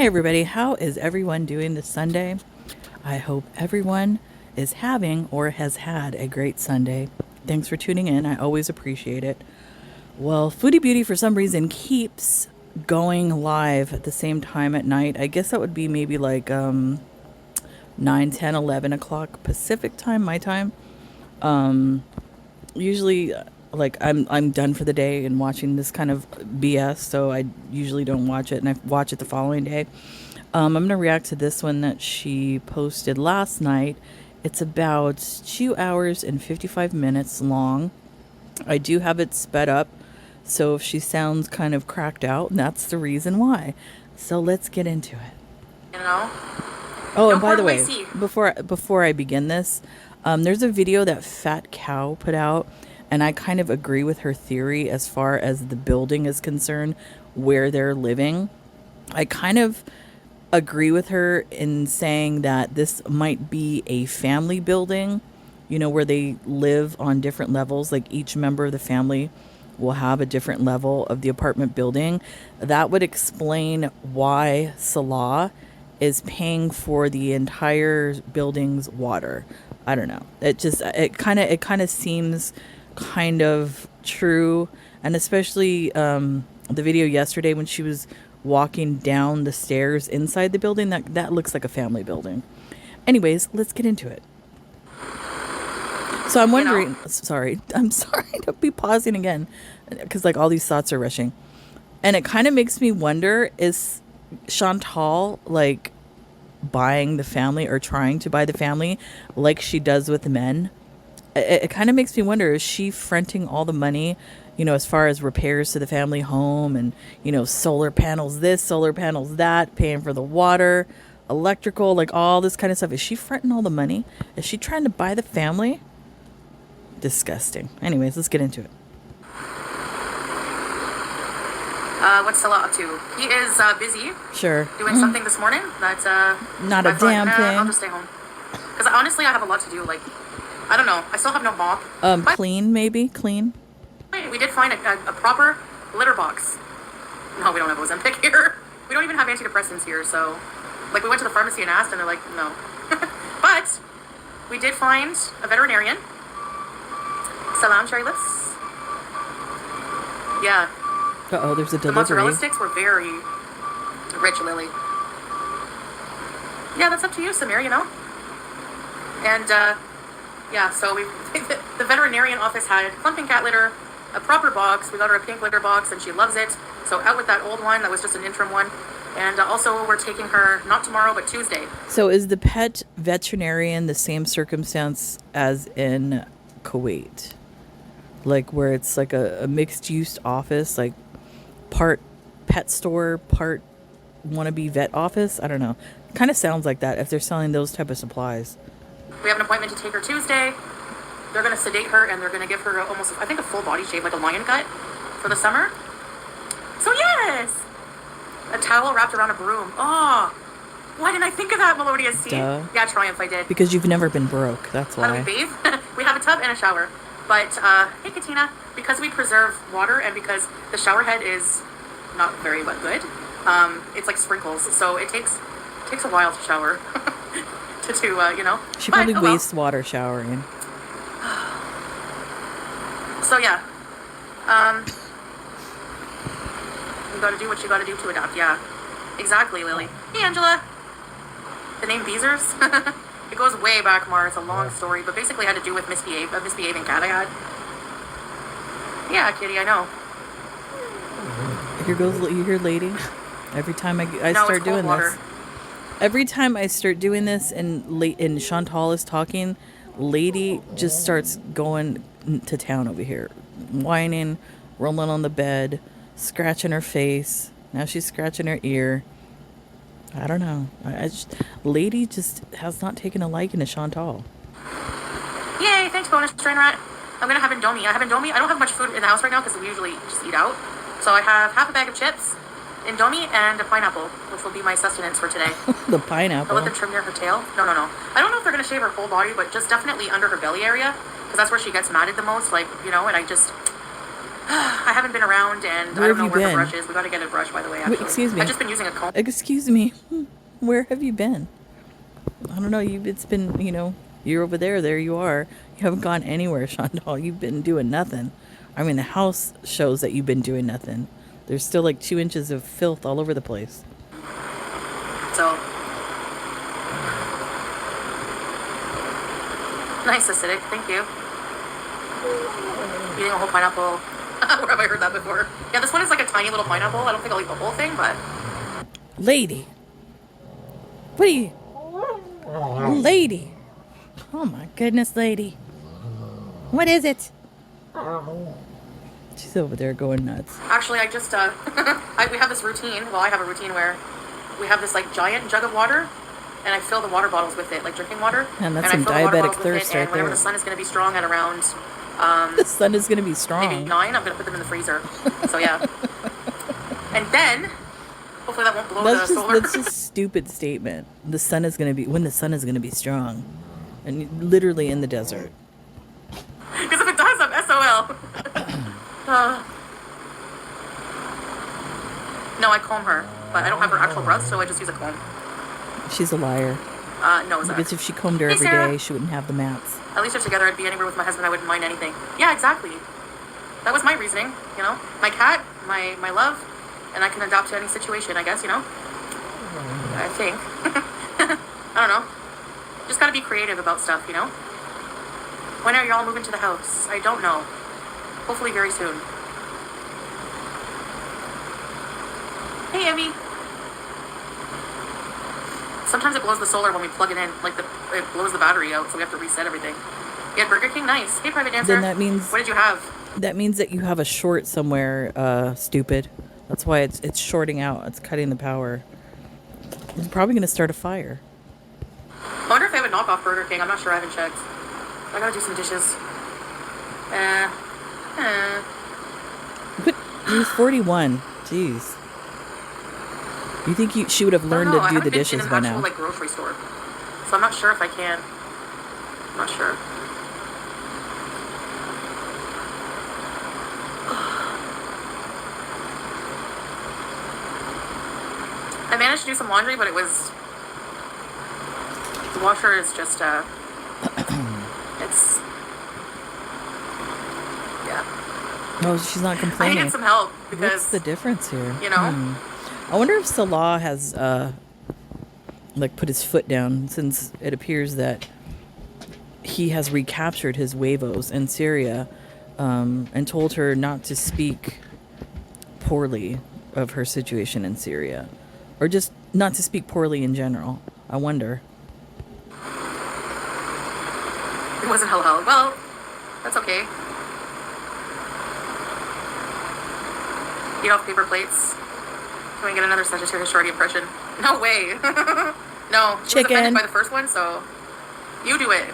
everybody. How is everyone doing this Sunday? I hope everyone is having or has had a great Sunday. Thanks for tuning in. I always appreciate it. Well, Foodie Beauty for some reason keeps going live at the same time at night. I guess that would be maybe like 9, 10, 11 o'clock Pacific time, my time. Usually like I'm done for the day and watching this kind of BS, so I usually don't watch it, and I watch it the following day. I'm gonna react to this one that she posted last night. It's about 2 hours and 55 minutes long. I do have it sped up, so if she sounds kind of cracked out, that's the reason why. So let's get into it. You know? Oh, and by the way, before I begin this, there's a video that Fat Cow put out, and I kind of agree with her theory as far as the building is concerned, where they're living. I kind of agree with her in saying that this might be a family building, where they live on different levels. Like each member of the family will have a different level of the apartment building. That would explain why Salah is paying for the entire building's water. I don't know. It kind of seems kind of true, and especially the video yesterday when she was walking down the stairs inside the building, that looks like a family building. Anyways, let's get into it. So I'm wondering, I'm sorry to be pausing again, because like all these thoughts are rushing, and it kind of makes me wonder, is Chantal like buying the family or trying to buy the family like she does with men? It kind of makes me wonder, is she fronting all the money, as far as repairs to the family home and, solar panels this, solar panels that, paying for the water, electrical, like all this kind of stuff? Is she fronting all the money? Is she trying to buy the family? Disgusting. Anyways, let's get into it. What's Salah up to? He is busy. Sure. Doing something this morning. That's not a damn thing. I'll just stay home. Because honestly, I have a lot to do. Like, I don't know. I still have no mop. Clean, maybe? Clean? We did find a proper litter box. No, we don't have Ozempic here. We don't even have antidepressants here, so... Like, we went to the pharmacy and asked, and they're like, no. But, we did find a veterinarian. Salam, cherry lips. Yeah. Uh-oh, there's a delivery. The mozzarella sticks were very rich, Lily. Yeah, that's up to you, Samir, And, yeah, so the veterinarian office had clumping cat litter, a proper box. We got her a pink litter box, and she loves it. So out with that old one. That was just an interim one. And also we're taking her, not tomorrow, but Tuesday. So is the pet veterinarian the same circumstance as in Kuwait? Like where it's like a mixed-use office, like part pet store, part wannabe vet office? I don't know. Kind of sounds like that if they're selling those type of supplies. We have an appointment to take her Tuesday. They're going to sedate her, and they're going to give her almost, I think, a full body shave, like a lion cut for the summer. So yes! A towel wrapped around a broom. Oh, why didn't I think of that, Melodious? See? Duh. Yeah, Triumph, I did. Because you've never been broke, that's why. How do we bathe? We have a tub and a shower. But, hey, Katina, because we preserve water and because the shower head is not very good, it's like sprinkles. So it takes a while to shower. She probably wastes water showering. So yeah, you gotta do what you gotta do to adapt. Yeah, exactly, Lily. Hey, Angela. The name Beezers, it goes way back, Mar. It's a long story, but basically had to do with a misbehaving cat I had. Yeah, kitty, I know. You hear lady? Every time I start doing this. Every time I start doing this and Chantal is talking, lady just starts going to town over here. Whining, rolling on the bed, scratching her face. Now she's scratching her ear. I don't know. Lady just has not taken a liking to Chantal. Yay, thanks, bonus train rat. I'm going to have Indomie. I don't have much food in the house right now because we usually just eat out. So I have half a bag of chips, Indomie, and a pineapple, which will be my sustenance for today. The pineapple? I'll let them trim near her tail. No. I don't know if they're going to shave her whole body, but just definitely under her belly area, because that's where she gets matted the most, and I just... I haven't been around, and Where I don't have know you where the been? brush is. We got to get a brush, by the way, Wait, actually. excuse me. I've just been using a comb. Excuse me. Where have you been? I don't know. It's been, you're over there. There you are. You haven't gone anywhere, Chantal. You've been doing nothing. I mean, the house shows that you've been doing nothing. There's still like 2 inches of filth all over the place. So, nice acidic. Thank you. Eating a whole pineapple. Where have I heard that before? Yeah, this one is like a tiny little pineapple. I don't think I'll eat the whole thing, but... Lady. What are you... Lady. Oh my goodness, lady. What is it? She's over there going nuts. Actually, I just, we have this routine. Well, I have a routine where we have this like giant jug of water, and I fill the water bottles with it, like drinking water. And that's I some fill the water diabetic bottles with thirst it, right and whenever there. the sun is going to be strong at around... The sun is going to be strong. maybe 9, I'm going to put them in the freezer. So, yeah. And then... hopefully that won't blow the solar. That's just a stupid statement. When the sun is going to be strong. And literally in the desert. Because if it does, I'm SOL. No, I comb her. But I don't have her actual brush, so I just use a comb. She's a liar. No, it's not. Because if she combed her every day, she wouldn't have the mats. At least if together I'd be anywhere with my husband, I wouldn't mind anything. Yeah, exactly. That was my reasoning, My cat, my love, and I can adapt to any situation, I guess, I think. I don't know. Just gotta be creative about stuff, When are y'all moving to the house? I don't know. Hopefully very soon. Hey, Emmy. Sometimes it blows the solar when we plug it in. Like, it blows the battery out, so we have to reset everything. Yeah, Burger King, nice. Hey, private dancer. Then that means... what did you have? That means that you have a short somewhere, stupid. That's why it's shorting out. It's cutting the power. It's probably going to start a fire. I wonder if they have a knockoff Burger King. I'm not sure. I haven't checked. I gotta do some dishes. But he was 41. Jeez. You think she would have learned to do the dishes by now? I haven't been in an actual, grocery store. So I'm not sure if I can. I'm not sure. I managed to do some laundry, but it was... the washer is just, it's... yeah. No, she's not complaining. I needed some help, because... what's the difference here? I wonder if Salah has, put his foot down, since it appears that he has recaptured his huevos in Syria, and told her not to speak poorly of her situation in Syria. Or just not to speak poorly in general. I wonder. It wasn't hello. Well, that's okay. Eat off paper plates. Can we get another Sagittarius Shorty impression? No way. No. She was offended by the first one, so you do it.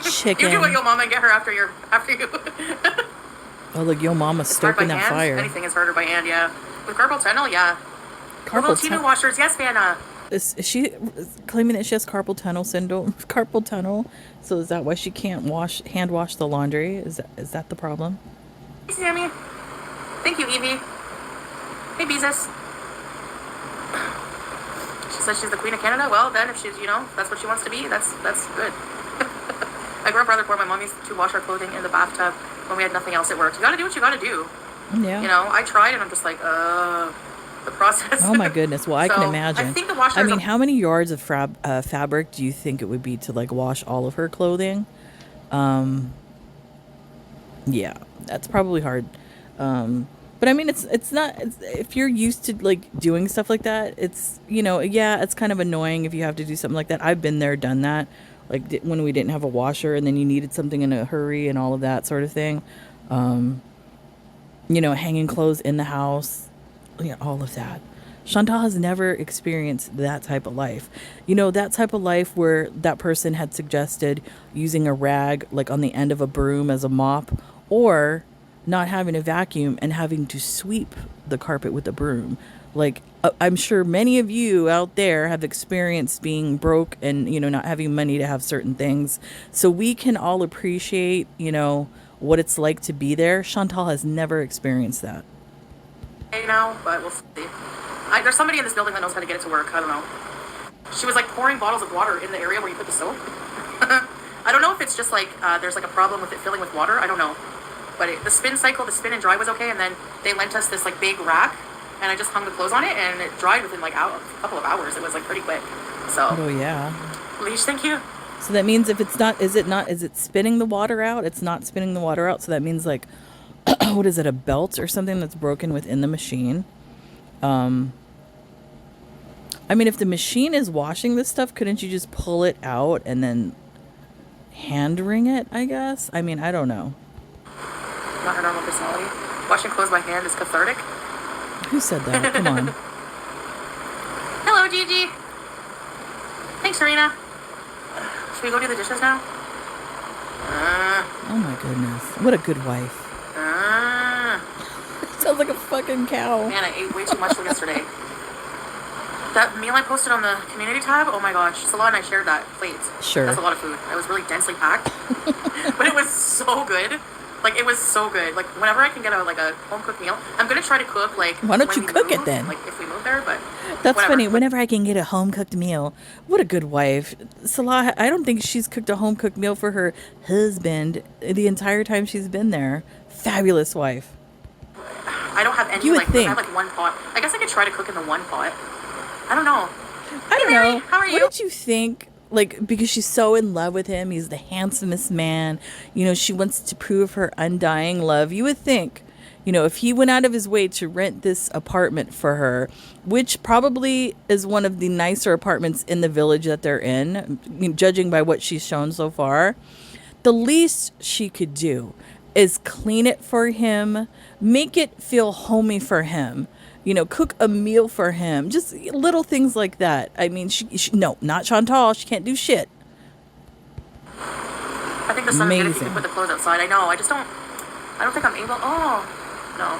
Chicken. You do it, yo mama, and get her after you. Oh, look, yo mama's stoking that fire. Anything is harder by hand, yeah. With carpal tunnel, yeah. Carpal tunnel washers, yes, Vanna. Is she claiming that she has carpal tunnel syndrome? Carpal tunnel. So is that why she can't hand wash the laundry? Is that the problem? Hey, Sammy. Thank you, Evie. Hey, Beezus. She says she's the Queen of Canada. Well, then, if she's, that's what she wants to be, that's good. I grew up rather poor. My mom used to wash our clothing in the bathtub when we had nothing else at work. You gotta do what you gotta do. Yeah. I tried, and I'm just like, the process. Oh my goodness. Well, I can imagine. I think the washer. How many yards of fabric do you think it would be to wash all of her clothing? Yeah, that's probably hard. But I mean, it's not. If you're used to doing stuff like that, it's it's kind of annoying if you have to do something like that. I've been there, done that. When we didn't have a washer, and then you needed something in a hurry, and all of that sort of thing. Hanging clothes in the house. All of that. Chantal has never experienced that type of life. That type of life where that person had suggested using a rag on the end of a broom as a mop, or not having a vacuum and having to sweep the carpet with a broom. I'm sure many of you out there have experienced being broke and, not having money to have certain things. So we can all appreciate, what it's like to be there. Chantal has never experienced that. Now, but we'll see. There's somebody in this building that knows how to get it to work. I don't know. She was like pouring bottles of water in the area where you put the soap. I don't know if it's just like there's like a problem with it filling with water. I don't know. But the spin and dry was okay. And then they lent us this like big rack, and I just hung the clothes on it, and it dried within like a couple of hours. It was like pretty quick. So. Oh yeah. Leash, thank you. So that means if it's not, is it spinning the water out? It's not spinning the water out. So that means like, what is it? A belt or something that's broken within the machine. I mean, if the machine is washing this stuff, couldn't you just pull it out and then hand wring it, I guess? I mean, I don't know. Not her normal personality. Washing clothes by hand is cathartic. Who said that? Come on. Hello, Gigi. Thanks, Serena. Should we go do the dishes now? Oh my goodness. What a good wife. Sounds like a fucking cow. Man, I ate way too much yesterday. That meal I posted on the community tab, oh my gosh, Salah and I shared that plate. Sure. That's a lot of food. It was really densely packed. But it was so good. Like, it was so good. Like, whenever I can get a home-cooked meal, I'm going to try to cook, like... Why don't you cook it then? Like, if we move there, but... That's whatever. Funny. Whenever I can get a home-cooked meal. What a good wife. Salah, I don't think she's cooked a home-cooked meal for her husband the entire time she's been there. Fabulous wife. I don't have any, you would think. I have, like, one pot. I guess I could try to cook in the one pot. I don't know. I don't know. How are you? What did you think? Like, because she's so in love with him. He's the handsomest man. You know, she wants to prove her undying love. You would think, you know, if he went out of his way to rent this apartment for her, which probably is one of the nicer apartments in the village that they're in, judging by what she's shown so far, the least she could do is clean it for him, make it feel homey for him. You know, cook a meal for him. Just little things like that. I mean, no, not Chantal. She can't do shit. I think the sun is good if you can put the clothes outside. I know. I don't think I'm able. Oh, no.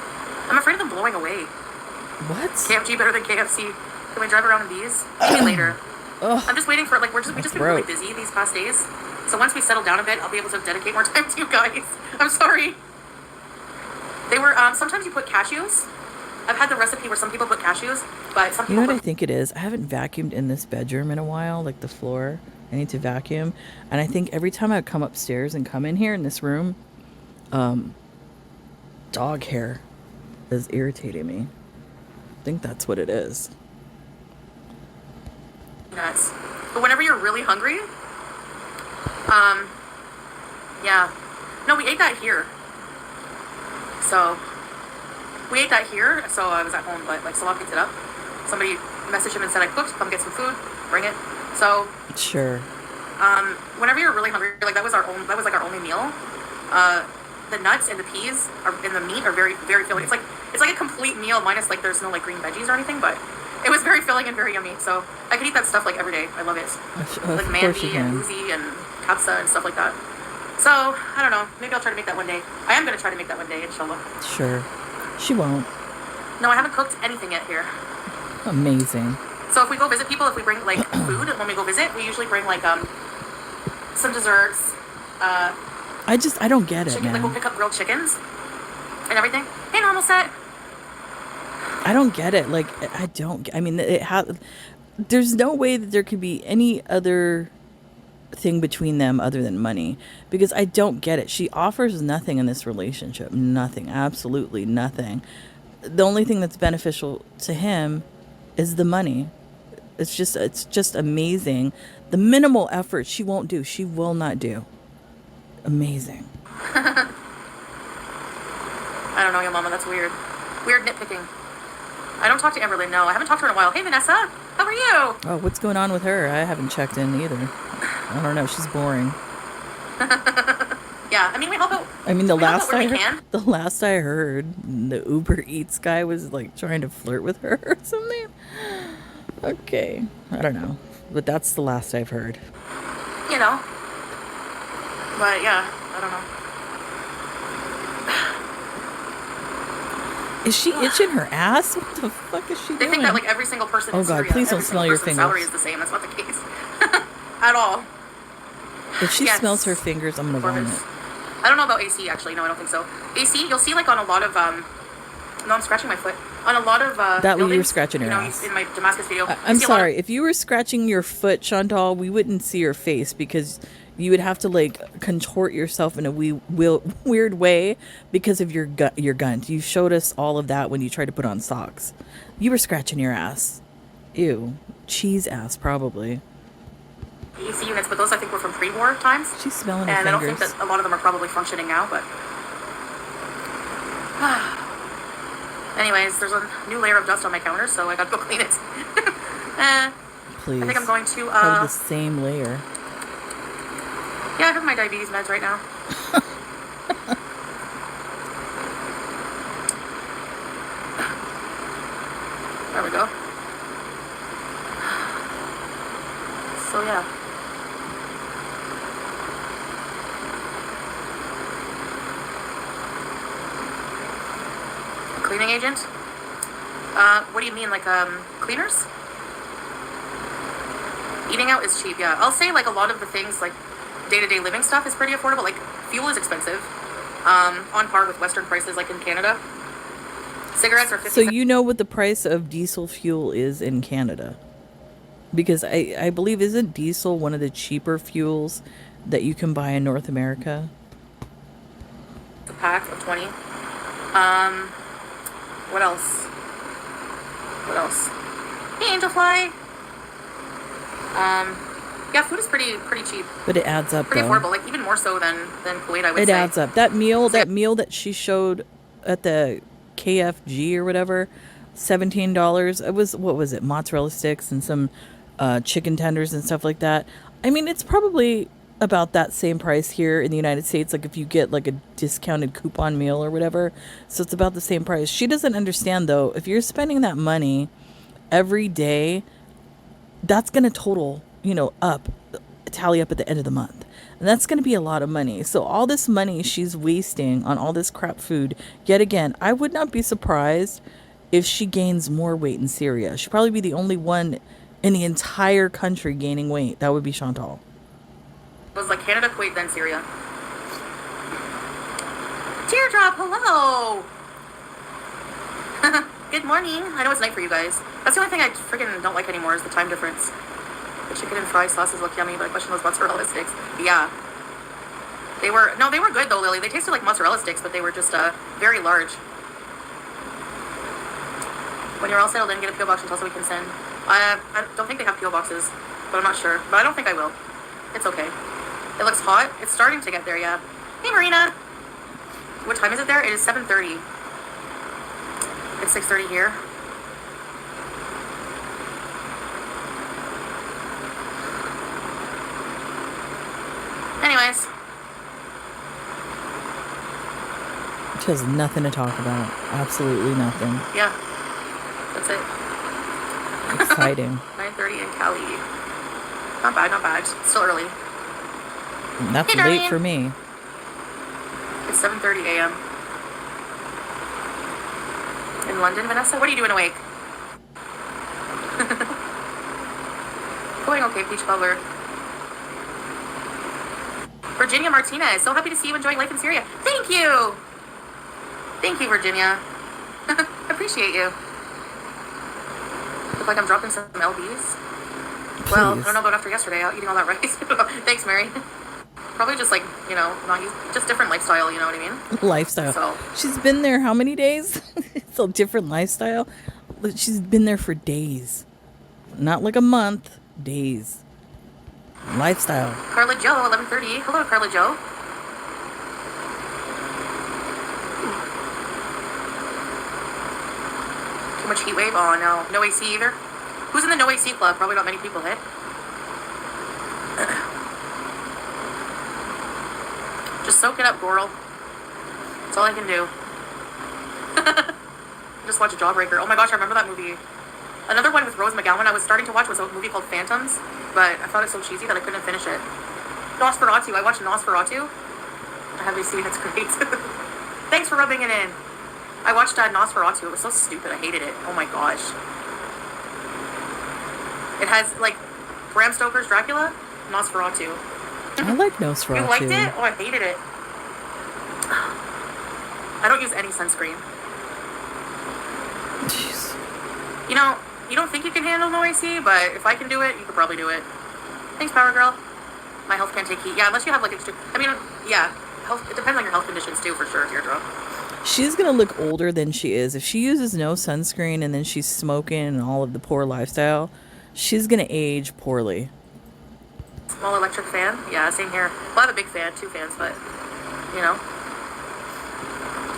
I'm afraid of them blowing away. What? KFG better than KFC. Can we drive around in these? Maybe later. I'm just waiting for, like, we've just been really busy these past days. So once we settle down a bit, I'll be able to dedicate more time to you guys. I'm sorry. They were, sometimes you put cashews. I've had the recipe where some people put cashews, but some people... You know what I think it is? I haven't vacuumed in this bedroom in a while, like the floor. I need to vacuum. And I think every time I come upstairs and come in here in this room, dog hair is irritating me. I think that's what it is. Nuts. But whenever you're really hungry, yeah. No, we ate that here. So... We ate that here, so I was at home, but like Salah picked it up. Somebody messaged him and said I cooked, come get some food, bring it. So sure. Whenever you're really hungry, like that was our only meal. The nuts and the peas and the meat are very, very filling. It's like a complete meal minus like there's no like green veggies or anything, but it was very filling and very yummy. So I could eat that stuff like every day. I love it. Like mandi and uzi and kapsa and stuff like that. So I don't know. Maybe I'll try to make that one day. I am gonna try to make that one day, inshallah. Sure. She won't. No, I haven't cooked anything yet here. Amazing. So if we go visit people, if we bring like food, when we go visit, we usually bring like some desserts. I don't get it, man. Like we'll pick up grilled chickens and everything. Hey, normal set. I don't get it. Like I mean, there's no way that there could be any other thing between them other than money, because I don't get it. She offers nothing in this relationship. Nothing. Absolutely nothing. The only thing that's beneficial to him is the money. It's just amazing. The minimal effort she won't do. She will not do. Amazing. I don't know, your mama. That's weird. Weird nitpicking. I don't talk to Amberlynn. No, I haven't talked to her in a while. Hey, Vanessa. How are you? Oh, what's going on with her? I haven't checked in either. I don't know. She's boring. Yeah, I mean, we help out. I mean, the last I heard, the Uber Eats guy was like trying to flirt with her or something. Okay, I don't know, but that's the last I've heard. You know, but yeah, I don't know. Is she itching her ass? What the fuck is she doing? They think that like every single person in Syria, please don't smell your fingers. Salary is the same. That's not the case at all. If she smells her fingers, I'm gonna vomit. I don't know about AC, actually. No, I don't think so. AC, you'll see, like, on a lot of, no, I'm scratching my foot. On a lot of, that way you were scratching your ass. In my Damascus video. I'm sorry. If you were scratching your foot, Chantal, we wouldn't see your face because you would have to, like, contort yourself in a weird way because of your gun. You showed us all of that when you tried to put on socks. You were scratching your ass. Ew. Cheese ass, probably. AC units, but those I think were from pre-war times. She's smelling her fingers. And I don't think that a lot of them are probably functioning now, but... Anyways, there's a new layer of dust on my counter, so I gotta go clean it. Please. I think I'm going to, the same layer. Yeah, I have my diabetes meds right now. There we go. So, yeah. Cleaning agent? What do you mean, like, cleaners? Eating out is cheap, yeah. I'll say, like, a lot of the things, like, day-to-day living stuff is pretty affordable. Like, fuel is expensive. On par with Western prices, like in Canada. Cigarettes are 50 cents. So you know what the price of diesel fuel is in Canada? Because I believe, isn't diesel one of the cheaper fuels that you can buy in North America? A pack of 20. What else? What else? Hey, Angelfly! Yeah, food is pretty cheap. But it adds up, pretty affordable, like even more so than Kuwait, I would say. It adds up. That meal that she showed at the KFG or whatever, $17. It was, what was it? Mozzarella sticks and some chicken tenders and stuff like that. I mean, it's probably about that same price here in the United States, like if you get like a discounted coupon meal or whatever. So it's about the same price. She doesn't understand, though, if you're spending that money every day, that's going to tally up at the end of the month. And that's going to be a lot of money. So all this money she's wasting on all this crap food, yet again, I would not be surprised if she gains more weight in Syria. She'd probably be the only one in the entire country gaining weight. That would be Chantal. It was like Canada, Kuwait, then Syria. Teardrop, hello! Good morning. I know it's night for you guys. That's the only thing I freaking don't like anymore is the time difference. The chicken and fry sauces look yummy, but I question those mozzarella sticks. Yeah. They were good though, Lily. They tasted like mozzarella sticks, but they were just very large. When you're all settled in, get a P.O. box and tell us so we can send. I don't think they have P.O. boxes, but I'm not sure. But I don't think I will. It's okay. It looks hot. It's starting to get there, yeah. Hey, Marina. What time is it there? It is 7:30. It's 6:30 here. Anyways. She has nothing to talk about. Absolutely nothing. Yeah. That's it. Exciting. 9:30 in Cali. Not bad, not bad. It's still early. That's late for me. It's 7:30 a.m. in London. Vanessa, what are you doing awake? Going okay, Peach Bubbler. Virginia Martinez, so happy to see you enjoying life in Syria. Thank you! Thank you, Virginia. Appreciate you. Look like I'm dropping some LBs. Please. Well, I don't know about after yesterday, eating all that rice. Thanks, Mary. Probably just like, just different lifestyle, you know what I mean? Lifestyle. So. She's been there how many days? It's a different lifestyle. She's been there for days. Not like a month, days. Lifestyle. Carla Joe, 11:30. Hello, Carla Joe. Too much heat wave? Oh, no. No AC either? Who's in the no AC club? Probably not many people, eh? Just soak it up, Goral. That's all I can do. Just watch Jawbreaker. Oh my gosh, I remember that movie. Another one with Rose McGowan I was starting to watch was a movie called Phantoms, but I thought it so cheesy that I couldn't finish it. Nosferatu. I watched Nosferatu. Have you seen it? It's great. Thanks for rubbing it in. I watched Nosferatu. It was so stupid. I hated it. Oh my gosh. It has, like, Bram Stoker's Dracula, Nosferatu. I like Nosferatu. You liked it? Oh, I hated it. I don't use any sunscreen. Jeez. You know, you don't think you can handle no AC, but if I can do it, you could probably do it. Thanks, Power Girl. My health can't take heat. Yeah, unless you have like extreme. I mean, yeah, health. It depends on your health conditions too, for sure. Deirdre. She's gonna look older than she is if she uses no sunscreen and then she's smoking and all of the poor lifestyle. She's gonna age poorly. Small electric fan. Yeah, same here. Well, I have a big fan, 2 fans, but you know.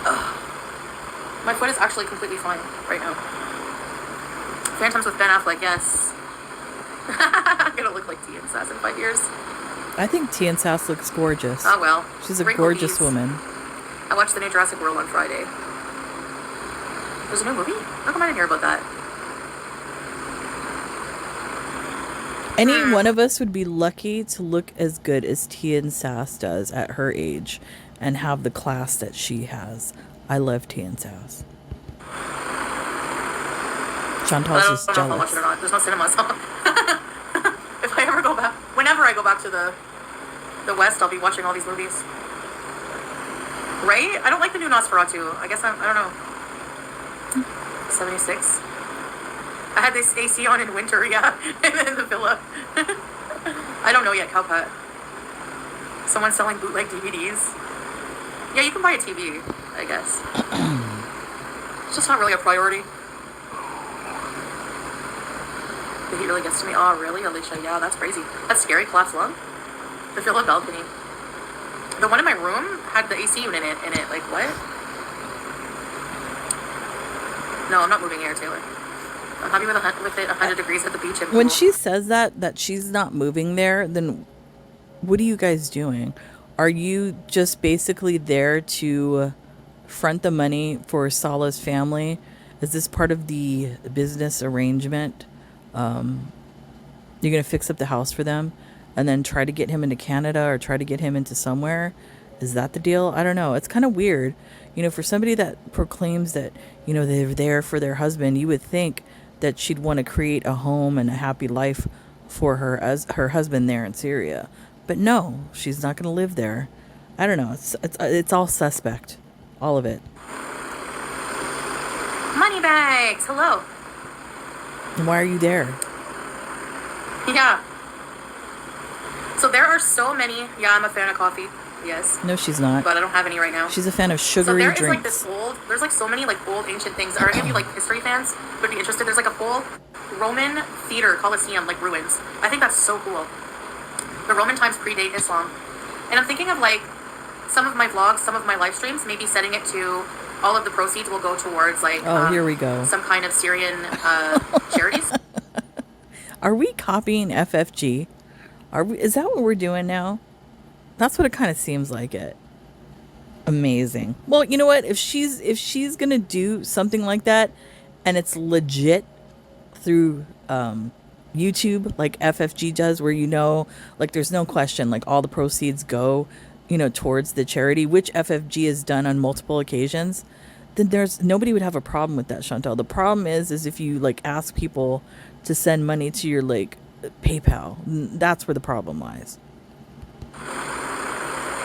Ugh. My foot is actually completely fine right now. Phantoms with Ben Affleck, yes. I'm gonna look like Tia and Sass in 5 years. I think Tia and Sass looks gorgeous. Oh well. She's a gorgeous woman. I watched the new Jurassic World on Friday. There's a new movie? How come I didn't hear about that? Any one of us would be lucky to look as good as Tia and Sass does at her age and have the class that she has. I love Tia and Sass. Chantal's just jealous. I'll watch it or not. There's no cinema, so if I ever go back, whenever I go back to the West, I'll be watching all these movies. Right? I don't like the new Nosferatu. I guess I don't know. 76. I had this AC on in winter, yeah, in the villa. I don't know yet, Cowpet. Someone's selling bootleg DVDs. Yeah, you can buy a TV, I guess. It's just not really a priority. The heat really gets to me. Oh, really, Alicia? Yeah, that's crazy. That's scary. Collapsed lung. The villa balcony. The one in my room had the AC unit in it. Like, what? No, I'm not moving here, Taylor. I'm happy with it 100 degrees at the beach. And when she says that she's not moving there, then what are you guys doing? Are you just basically there to front the money for Sala's family? Is this part of the business arrangement? You're going to fix up the house for them and then try to get him into Canada or try to get him into somewhere? Is that the deal? I don't know. It's kind of weird. You know, for somebody that proclaims that, you know, they're there for their husband, you would think that she'd want to create a home and a happy life for her as her husband there in Syria. But no, she's not going to live there. I don't know. It's all suspect. All of it. Money bags. Hello. And why are you there? Yeah. So there are so many. Yeah, I'm a fan of coffee. Yes. No, she's not. But I don't have any right now. She's a fan of sugary drinks. So there is like this there's like so many like old ancient things. Are any of you like history fans would be interested? There's like a whole Roman theater Colosseum like ruins. I think that's so cool. The Roman times predate Islam. And I'm thinking of like some of my vlogs, some of my live streams, maybe setting it to all of the proceeds will go towards like here we go. Some kind of Syrian charities. Are we copying FFG? Is that what we're doing now? That's what it kind of seems like it. Amazing. Well, you know what? If she's gonna do something like that, and it's legit through YouTube, like FFG does, where you know, like there's no question, like all the proceeds go, you know, towards the charity, which FFG has done on multiple occasions, then nobody would have a problem with that, Chantal. The problem is if you like ask people to send money to your like PayPal, that's where the problem lies.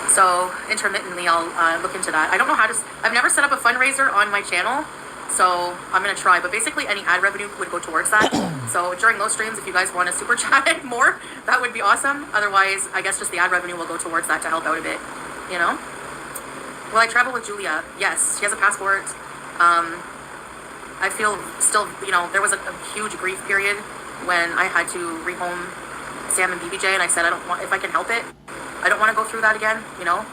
So intermittently, I'll look into that. I don't know how to. I've never set up a fundraiser on my channel, so I'm gonna try. But basically, any ad revenue would go towards that. So during those streams, if you guys want to super chat more, that would be awesome. Otherwise, I guess just the ad revenue will go towards that to help out a bit. You know. Will I travel with Julia? Yes, she has a passport. I feel still, you know, there was a huge grief period when I had to rehome Sam and BBJ, and I said I don't want, if I can help it, I don't want to go through that again, you know?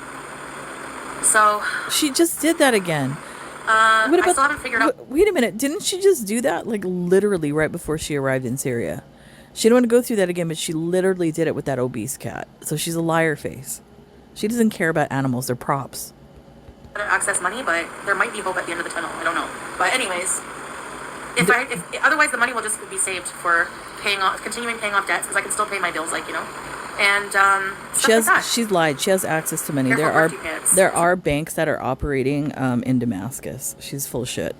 So... She just did that again. I still haven't figured out... Wait a minute. Didn't she just do that, like, literally right before she arrived in Syria? She didn't want to go through that again, but she literally did it with that obese cat. So she's a liar face. She doesn't care about animals. They're props. Access money, but there might be hope at the end of the tunnel. I don't know. But anyways... otherwise, the money will just be saved for continuing paying off debts, because I can still pay my bills, like, you know. And she's lied. She has access to money. There are banks that are operating in Damascus. She's full of shit.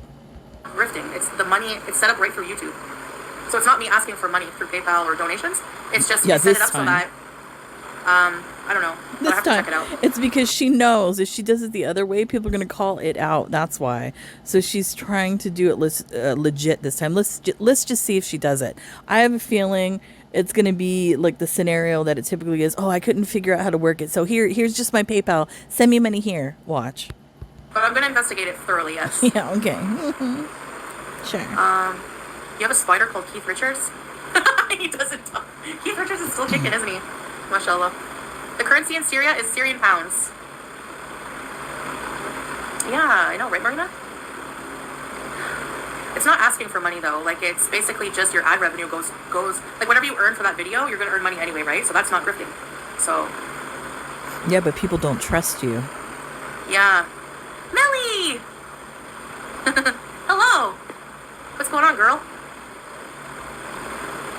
Grifting. It's the money. It's set up right through YouTube, so it's not me asking for money through PayPal or donations. It's just set it up so that I don't know. But I This have to time, check it out. it's because she knows if she does it the other way, people are going to call it out. That's why. So she's trying to do it legit this time. Let's just see if she does it. I have a feeling it's going to be like the scenario that it typically is. Oh, I couldn't figure out how to work it. So here's just my PayPal. Send me money here. Watch. But I'm going to investigate it thoroughly, yes. Yeah, okay. Sure. You have a spider called Keith Richards? He doesn't talk. Keith Richards is still kicking, isn't he? Mashallah. The currency in Syria is Syrian pounds. Yeah, I know, right, Marina? It's not asking for money, though. Like, it's basically just your ad revenue goes... Like, whatever you earn for that video, you're going to earn money anyway, right? So that's not grifting. So... Yeah, but people don't trust you. Yeah. Melly! Hello! What's going on, girl?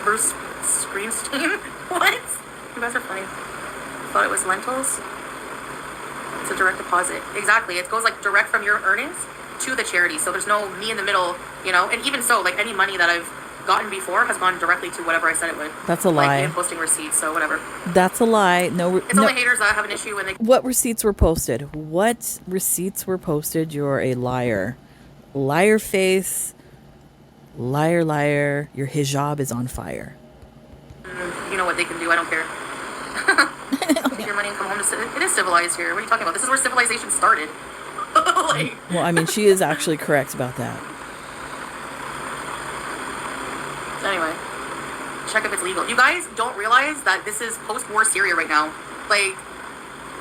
Bruce Springsteen? What? You guys are funny. Thought it was lentils. It's a direct deposit. Exactly. It goes like direct from your earnings to the charity. So there's no me in the middle, you know. And even so, like any money that I've gotten before has gone directly to whatever I said it would. That's a lie. Like posting receipts, so whatever. That's a lie. No. It's only haters that have an issue when they. What receipts were posted? What receipts were posted? You're a liar. Liar face. Liar, liar. Your hijab is on fire. You know what they can do. I don't care. Take your money and come home to... It is civilized here. What are you talking about? This is where civilization started. Like... Well, I mean, she is actually correct about that. Anyway, check if it's legal. You guys don't realize that this is post-war Syria right now. Like,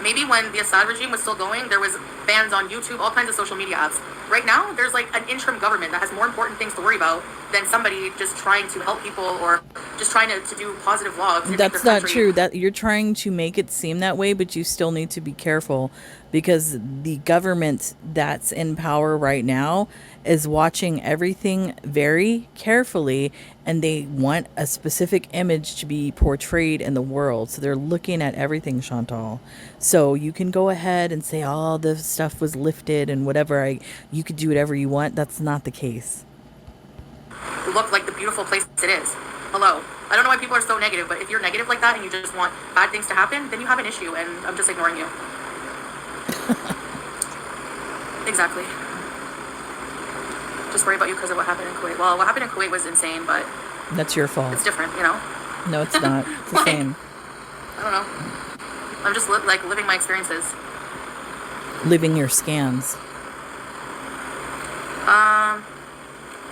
maybe when the Assad regime was still going, there was bans on YouTube, all kinds of social media apps. Right now, there's like an interim government that has more important things to worry about than somebody just trying to help people or just trying to do positive vlogs. That's not true. That you're trying to make it seem that way, but you still need to be careful because the government that's in power right now is watching everything very carefully and they want a specific image to be portrayed in the world. So they're looking at everything, Chantal. So you can go ahead and say, oh, the stuff was lifted and whatever. You could do whatever you want. That's not the case. Look like the beautiful place it is. Hello. I don't know why people are so negative, but if you're negative like that and you just want bad things to happen, then you have an issue and I'm just ignoring you. Exactly. Just worry about you because of what happened in Kuwait. Well, what happened in Kuwait was insane, but... That's your fault. It's different, you know? No, it's not. It's the same. I don't know. I'm just living my experiences. Living your scams.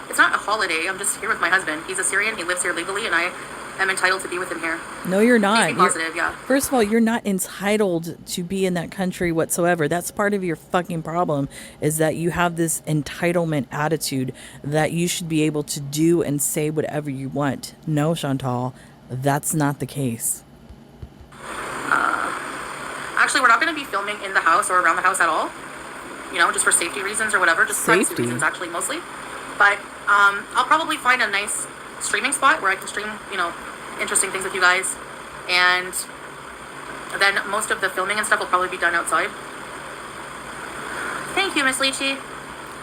It's not a holiday. I'm just here with my husband. He's a Syrian. He lives here legally, and I am entitled to be with him here. No, you're not. Being positive, yeah. First of all, you're not entitled to be in that country whatsoever. That's part of your fucking problem, is that you have this entitlement attitude that you should be able to do and say whatever you want. No, Chantal, that's not the case. Actually, we're not going to be filming in the house or around the house at all. You know, just for safety reasons or whatever. Just privacy reasons, actually, mostly. But I'll probably find a nice streaming spot where I can stream, you know, interesting things with you guys. And then most of the filming and stuff will probably be done outside. Thank you, Miss Lychee.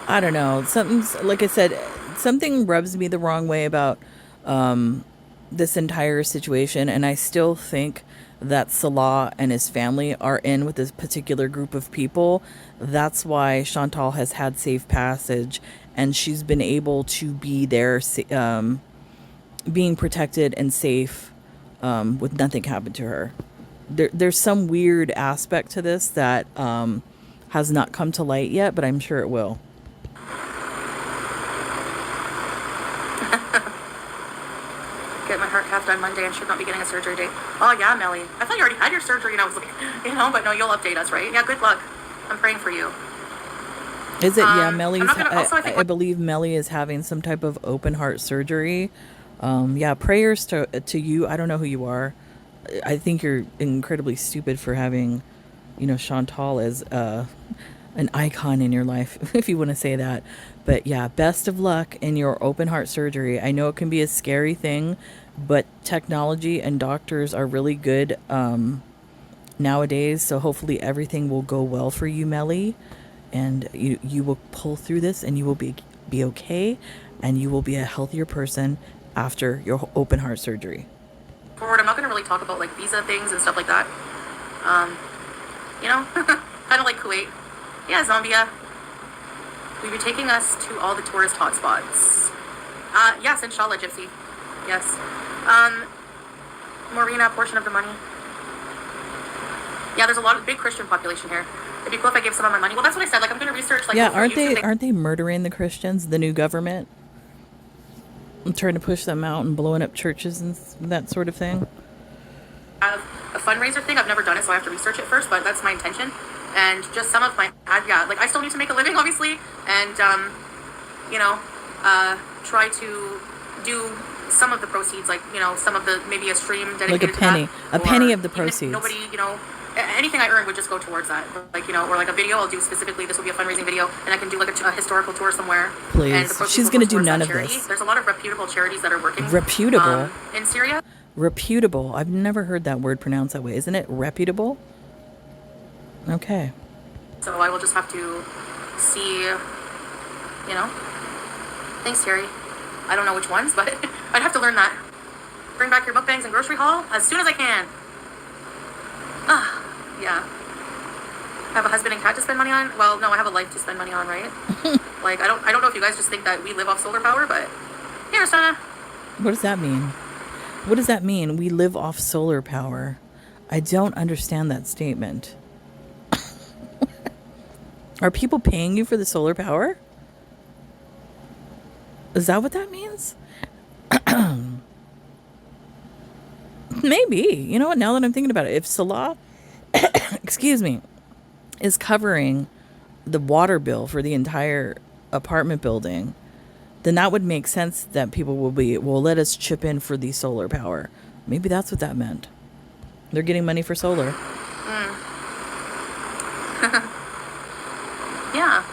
I don't know. Something's, like I said, something rubs me the wrong way about this entire situation. And I still think that Salah and his family are in with this particular group of people. That's why Chantal has had safe passage and she's been able to be there, being protected and safe with nothing happened to her. There's some weird aspect to this that has not come to light yet, but I'm sure it will. Get my heart cath done Monday and should not be getting a surgery date. Oh yeah, Melly. I thought you already had your surgery and I was like, you know, but no, you'll update us, right? Yeah, good luck. I'm praying for you. Is it? Yeah, Melly's. I believe Melly is having some type of open heart surgery. Yeah, prayers to you. I don't know who you are. I think you're incredibly stupid for having, you know, Chantal as an icon in your life, if you want to say that. But yeah, best of luck in your open heart surgery. I know it can be a scary thing, but technology and doctors are really good nowadays. So hopefully everything will go well for you, Melly. And you will pull through this and you will be okay. And you will be a healthier person after your open heart surgery. Forward, I'm not going to really talk about like visa things and stuff like that. You know, kind of like Kuwait. Yeah, Zambia. Will you be taking us to all the tourist hotspots? Yes, inshallah, Gypsy. Yes. Marina, portion of the money. Yeah, there's a lot of big Christian population here. It'd be cool if I gave some of my money. Well, that's what I said. Like, I'm going to research. Like, yeah, aren't they murdering the Christians? The new government, and trying to push them out and blowing up churches and that sort of thing. A fundraiser thing. I've never done it, so I have to research it first. But that's my intention. And just some of my like I still need to make a living, obviously, and you know, try to do some of the proceeds, like, you know, some of the, maybe a stream dedicated like a penny, to that, a penny of the proceeds. Nobody, you know, anything I earn would just go towards that. Like, you know, or like a video I'll do specifically. This will be a fundraising video, and I can do like a historical tour somewhere. Please, and the she's going to do none of this. There's a lot of reputable charities that are working. Reputable in Syria. Reputable. I've never heard that word pronounced that way. Isn't it reputable? Okay. So I will just have to see, you know. Thanks, Terry. I don't know which ones, but I'd have to learn that. Bring back your mukbangs and grocery haul as soon as I can. Yeah. I have a husband and cat to spend money on. Well, no, I have a life to spend money on, right? Like, I don't know if you guys just think that we live off solar power, but here's Sana. What does that mean? What does that mean? We live off solar power. I don't understand that statement. Are people paying you for the solar power? Is that what that means? Maybe. You know what? Now that I'm thinking about it, if Salah, excuse me, is covering the water bill for the entire apartment building, then that would make sense that people will let us chip in for the solar power. Maybe that's what that meant. They're getting money for solar. Yeah.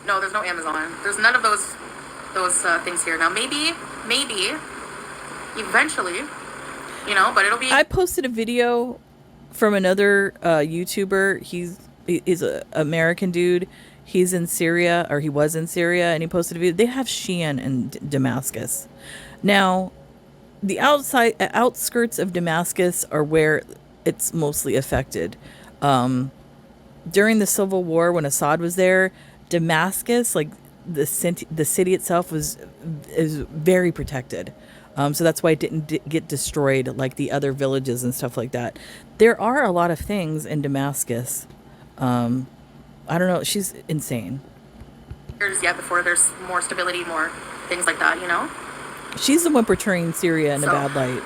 No, there's no Amazon. There's none of those things here. Now, maybe, eventually, you know, but it'll be... I posted a video from another YouTuber. He's an American dude. He's in Syria, or he was in Syria, and he posted a video. They have Shein in Damascus. Now, the outskirts of Damascus are where it's mostly affected. During the civil war, when Assad was there, Damascus, like the city itself, is very protected. So that's why it didn't get destroyed like the other villages and stuff like that. There are a lot of things in Damascus. I don't know. She's insane. Yeah, before there's more stability, more things like that, you know? She's the one portraying Syria in a bad light.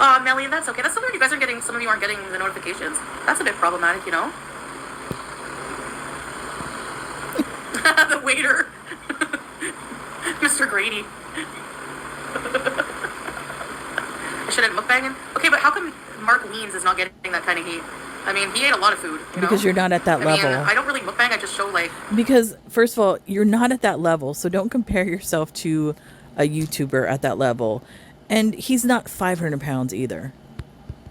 Oh, Melly, that's okay. That's something you guys are getting. Some of you aren't getting the notifications. That's a bit problematic, you know? The waiter. Mr. Grady. I should have mukbanging. Okay, but how come Mark Weens is not getting that kind of heat? I mean, he ate a lot of food. Because you're not at that level. I don't really mukbang. I just show like... Because, first of all, you're not at that level. So don't compare yourself to a YouTuber at that level. And he's not 500 pounds either.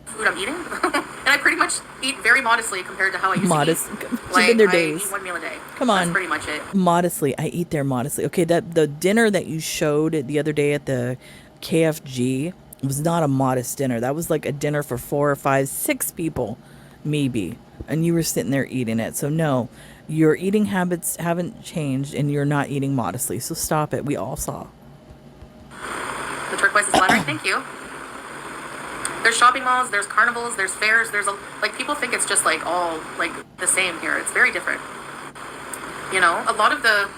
Food I'm eating? And I pretty much eat very modestly compared to how I used to eat. Like, in their days. I eat 1 meal a day. Come on. That's pretty much it. Modestly. I eat there modestly. Okay, the dinner that you showed the other day at the KFG was not a modest dinner. That was like a dinner for 4 or 5, 6 people, maybe. And you were sitting there eating it. So no, your eating habits haven't changed and you're not eating modestly. So stop it. We all saw. The turquoise is flattering. Thank you. There's shopping malls, there's carnivals, there's fairs, like, people think it's just like all like the same here. It's very different. You know, a lot of the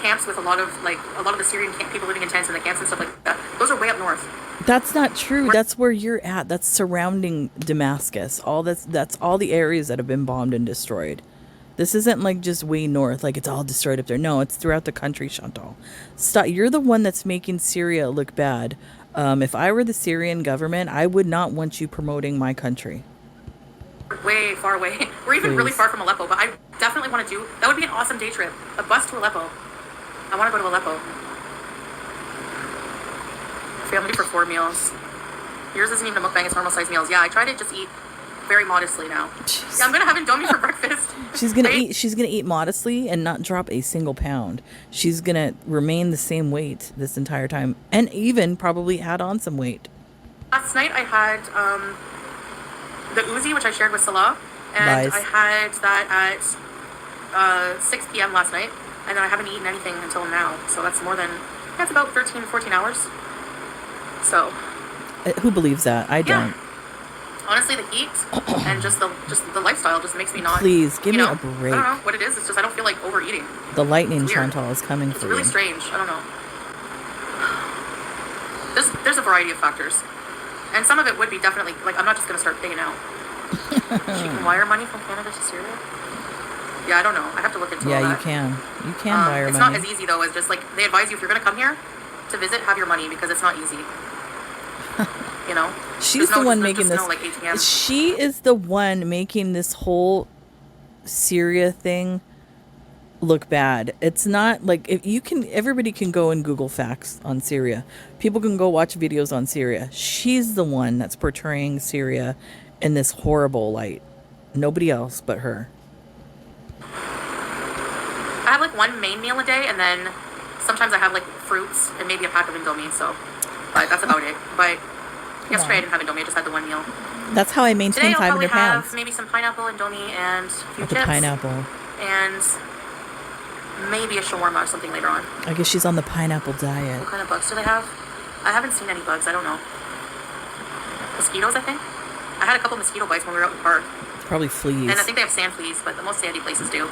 camps with a lot of the Syrian people living in tents in the camps and stuff like that, those are way up north. That's not true. That's where you're at. That's surrounding Damascus. That's all the areas that have been bombed and destroyed. This isn't like just way north, like it's all destroyed up there. No, it's throughout the country, Chantal. Stop. You're the one that's making Syria look bad. If I were the Syrian government, I would not want you promoting my country. Way far away. We're even really far from Aleppo, but I definitely want to do... That would be an awesome day trip. A bus to Aleppo. I want to go to Aleppo. Family for 4 meals. Yours isn't even a mukbang, it's normal size meals. Yeah, I try to just eat very modestly now. Yeah, I'm gonna have Indomie for breakfast. She's gonna eat modestly and not drop a single pound. She's gonna remain the same weight this entire time, and even probably add on some weight. Last night I had the Uzi, which I shared with Salah, and Lies. I had that at 6 p.m. last night, and then I haven't eaten anything until now. So that's about 13, 14 hours. So. Who believes that? I don't. Yeah. Honestly, the heat and just the lifestyle just makes me not. Please give me a break. I don't know what it is. It's just I don't feel like overeating. The lightning, Chantal, is coming for you. It's really strange. I don't know. There's a variety of factors, and some of it would be definitely like I'm not just gonna start paying out. She can wire money from Canada to Syria. Yeah, I don't know. I have to look into all that. Yeah, you can. You can wire money. It's not as easy though as just like they advise you if you're gonna come here to visit, have your money because it's not easy. You know, she's the one making this. Like ATM. She is the one making this whole Syria thing look bad. It's not like if you can. Everybody can go and Google facts on Syria. People can go watch videos on Syria. She's the one that's portraying Syria in this horrible light. Nobody else but her. I have like one main meal a day, and then sometimes I have like fruits and maybe a pack of Indomie. So, but that's about it. But yesterday I didn't have Indomie. I just had the one meal. That's how I maintain 500 pounds. Today I'll probably have maybe some pineapple, Indomie, and a few chips. Pineapple. And maybe a shawarma or something later on. I guess she's on the pineapple diet. What kind of bugs do they have? I haven't seen any bugs. I don't know. Mosquitoes, I think. I had a couple mosquito bites when we were out in the park. Probably fleas. And I think they have sand fleas, but the most sandy places do.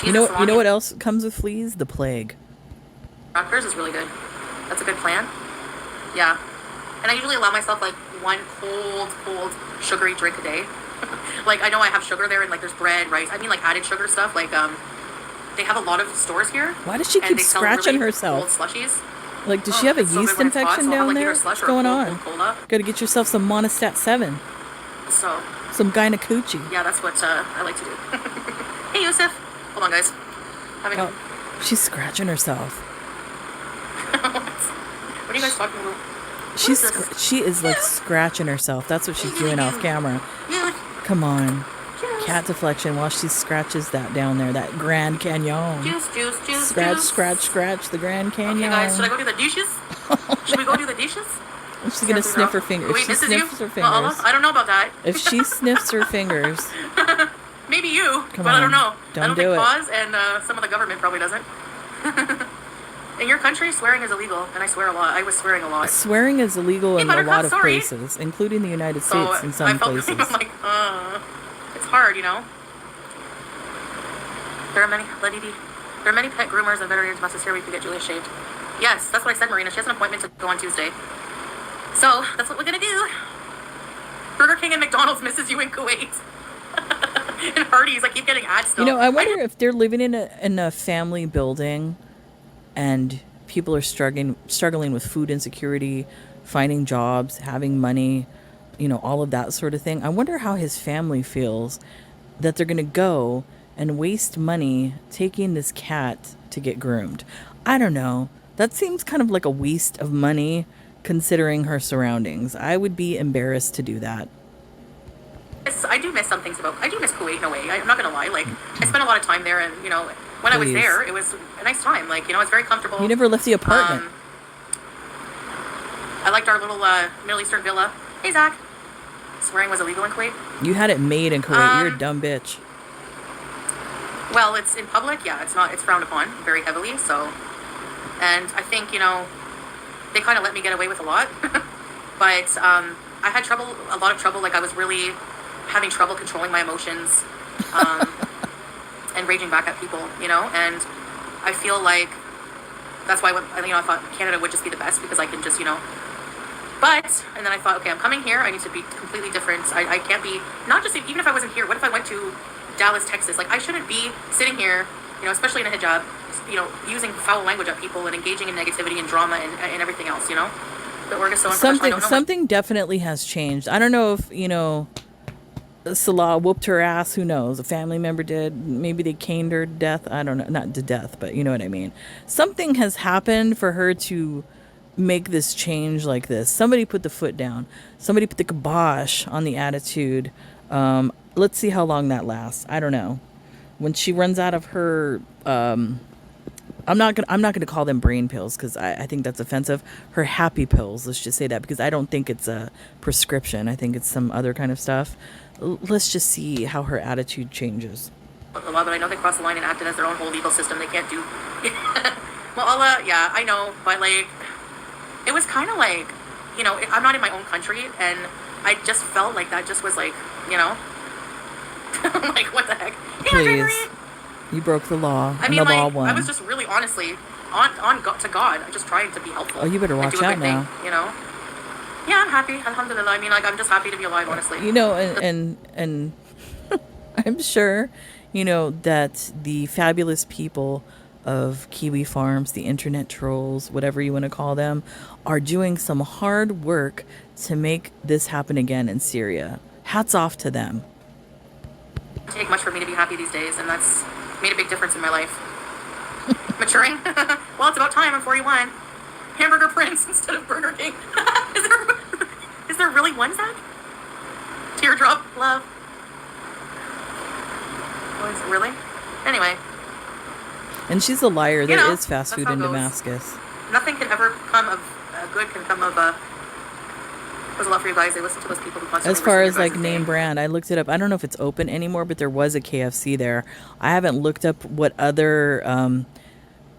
You know what else comes with fleas? The plague. Rutgers is really good. That's a good plan. Yeah. And I usually allow myself like one cold, sugary drink a day. Like I know I have sugar there and like there's bread, rice. I mean like added sugar stuff. Like they have a lot of stores here. Why does she keep scratching really herself? Cold slushies. Like does she have a yeast infection down there? What's going on? Got to get yourself some Monistat 7. So. Some Gynacoochie. Yeah, that's what I like to do. Hey Yusuf. Hold on guys. She's scratching herself. What are you guys talking about? She is like scratching herself. That's what she's doing off camera. Come on. Cat deflection while she scratches that down there, that Grand Canyon. Juice. Scratch the Grand Canyon. Okay guys, should I go do the dishes? Should we go do the dishes? She's going to sniff her fingers. If she sniffs her fingers. I don't know about that. If she sniffs her fingers. Maybe you, but I don't know. Don't do it. Pause, and some of the government probably doesn't. In your country, swearing is illegal, and I swear a lot. I was swearing a lot. Swearing is illegal in a lot of places, including the United States in some places. I'm like, it's hard, you know. There are many pet groomers and veterinarians must here we could get Julia shaved. Yes, that's what I said, Marina. She has an appointment to go on Tuesday. So, that's what we're gonna do. Burger King and McDonald's misses you in Kuwait. And Hardee's, I keep getting ads still. You know, I wonder if they're living in a family building and people are struggling with food insecurity, finding jobs, having money, you know, all of that sort of thing. I wonder how his family feels that they're going to go and waste money taking this cat to get groomed. I don't know. That seems kind of like a waste of money considering her surroundings. I would be embarrassed to do that. I do miss some things I do miss Kuwait in a way. I'm not going to lie. Like, I spent a lot of time there and, you know, when I was there, it was a nice time. Like, you know, it's very comfortable. You never left the apartment. I liked our little Middle Eastern villa. Hey, Zach. Swearing was illegal in Kuwait. You had it made in Kuwait. You're a dumb bitch. Well, it's in public. Yeah, it's not. It's frowned upon very heavily. So, and I think, you know, they kind of let me get away with a lot. But I had a lot of trouble. Like, I was really having trouble controlling my emotions. And raging back at people, you know, and I feel like that's why, I thought Canada would just be the best because I can just, you know, and then I thought, okay, I'm coming here, I need to be completely different. I can't be, not just, even if I wasn't here, what if I went to Dallas, Texas? Like, I shouldn't be sitting here, you know, especially in a hijab, you know, using foul language at people and engaging in negativity and drama and everything else, you know? The org is so unprofessional. Something definitely has changed. I don't know if, you know, Salah whooped her ass. Who knows? A family member did. Maybe they caned her to death. I don't know. Not to death, but you know what I mean. Something has happened for her to make this change like this. Somebody put the foot down. Somebody put the kibosh on the attitude. Let's see how long that lasts. I don't know. When she runs out of her I'm not gonna call them brain pills because I think that's offensive. Her happy pills, let's just say that, because I don't think it's a prescription. I think it's some other kind of stuff. Let's just see how her attitude changes. The law, but I know they crossed the line and acted as their own whole legal system. They can't do. Well, yeah, I know, but like, it was kind of like, I'm not in my own country, and I just felt like that just was like, like, what the heck? Please, you broke the law. I mean, the law won. I was just really honestly on to God. I'm just trying to be helpful. Oh, you better watch out now. Thing, Yeah, I'm happy. Alhamdulillah. I mean, like, I'm just happy to be alive, honestly. And I'm sure, that the fabulous people of Kiwi Farms, the internet trolls, whatever you want to call them, are doing some hard work to make this happen again in Syria. Hats off to them. It doesn't take much for me to be happy these days, and that's made a big difference in my life. Maturing. Well, it's about time. I'm 41. Hamburger Prince instead of Burger King. Is there really one, Zach? Teardrop love. Oh, is it really? Anyway. And she's a liar. There is fast food in Damascus. Nothing can ever come of good can come of there's a lot for you guys. I listen to those people who constantly. As far as like name brand, I looked it up. I don't know if it's open anymore, but there was a KFC there. I haven't looked up what other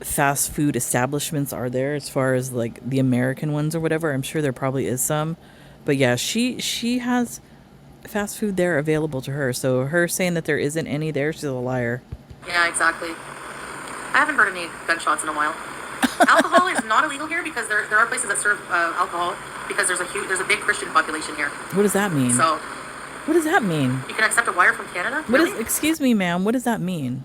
fast food establishments are there as far as like the American ones or whatever. I'm sure there probably is some. But yeah, she has fast food there available to her. So her saying that there isn't any there, she's a liar. Yeah, exactly. I haven't heard any gunshots in a while. Alcohol is not illegal here because there are places that serve alcohol because there's a big Christian population here. What does that mean? So, what does that mean? You can accept a wire from Canada? Really? Excuse me, ma'am. What does that mean?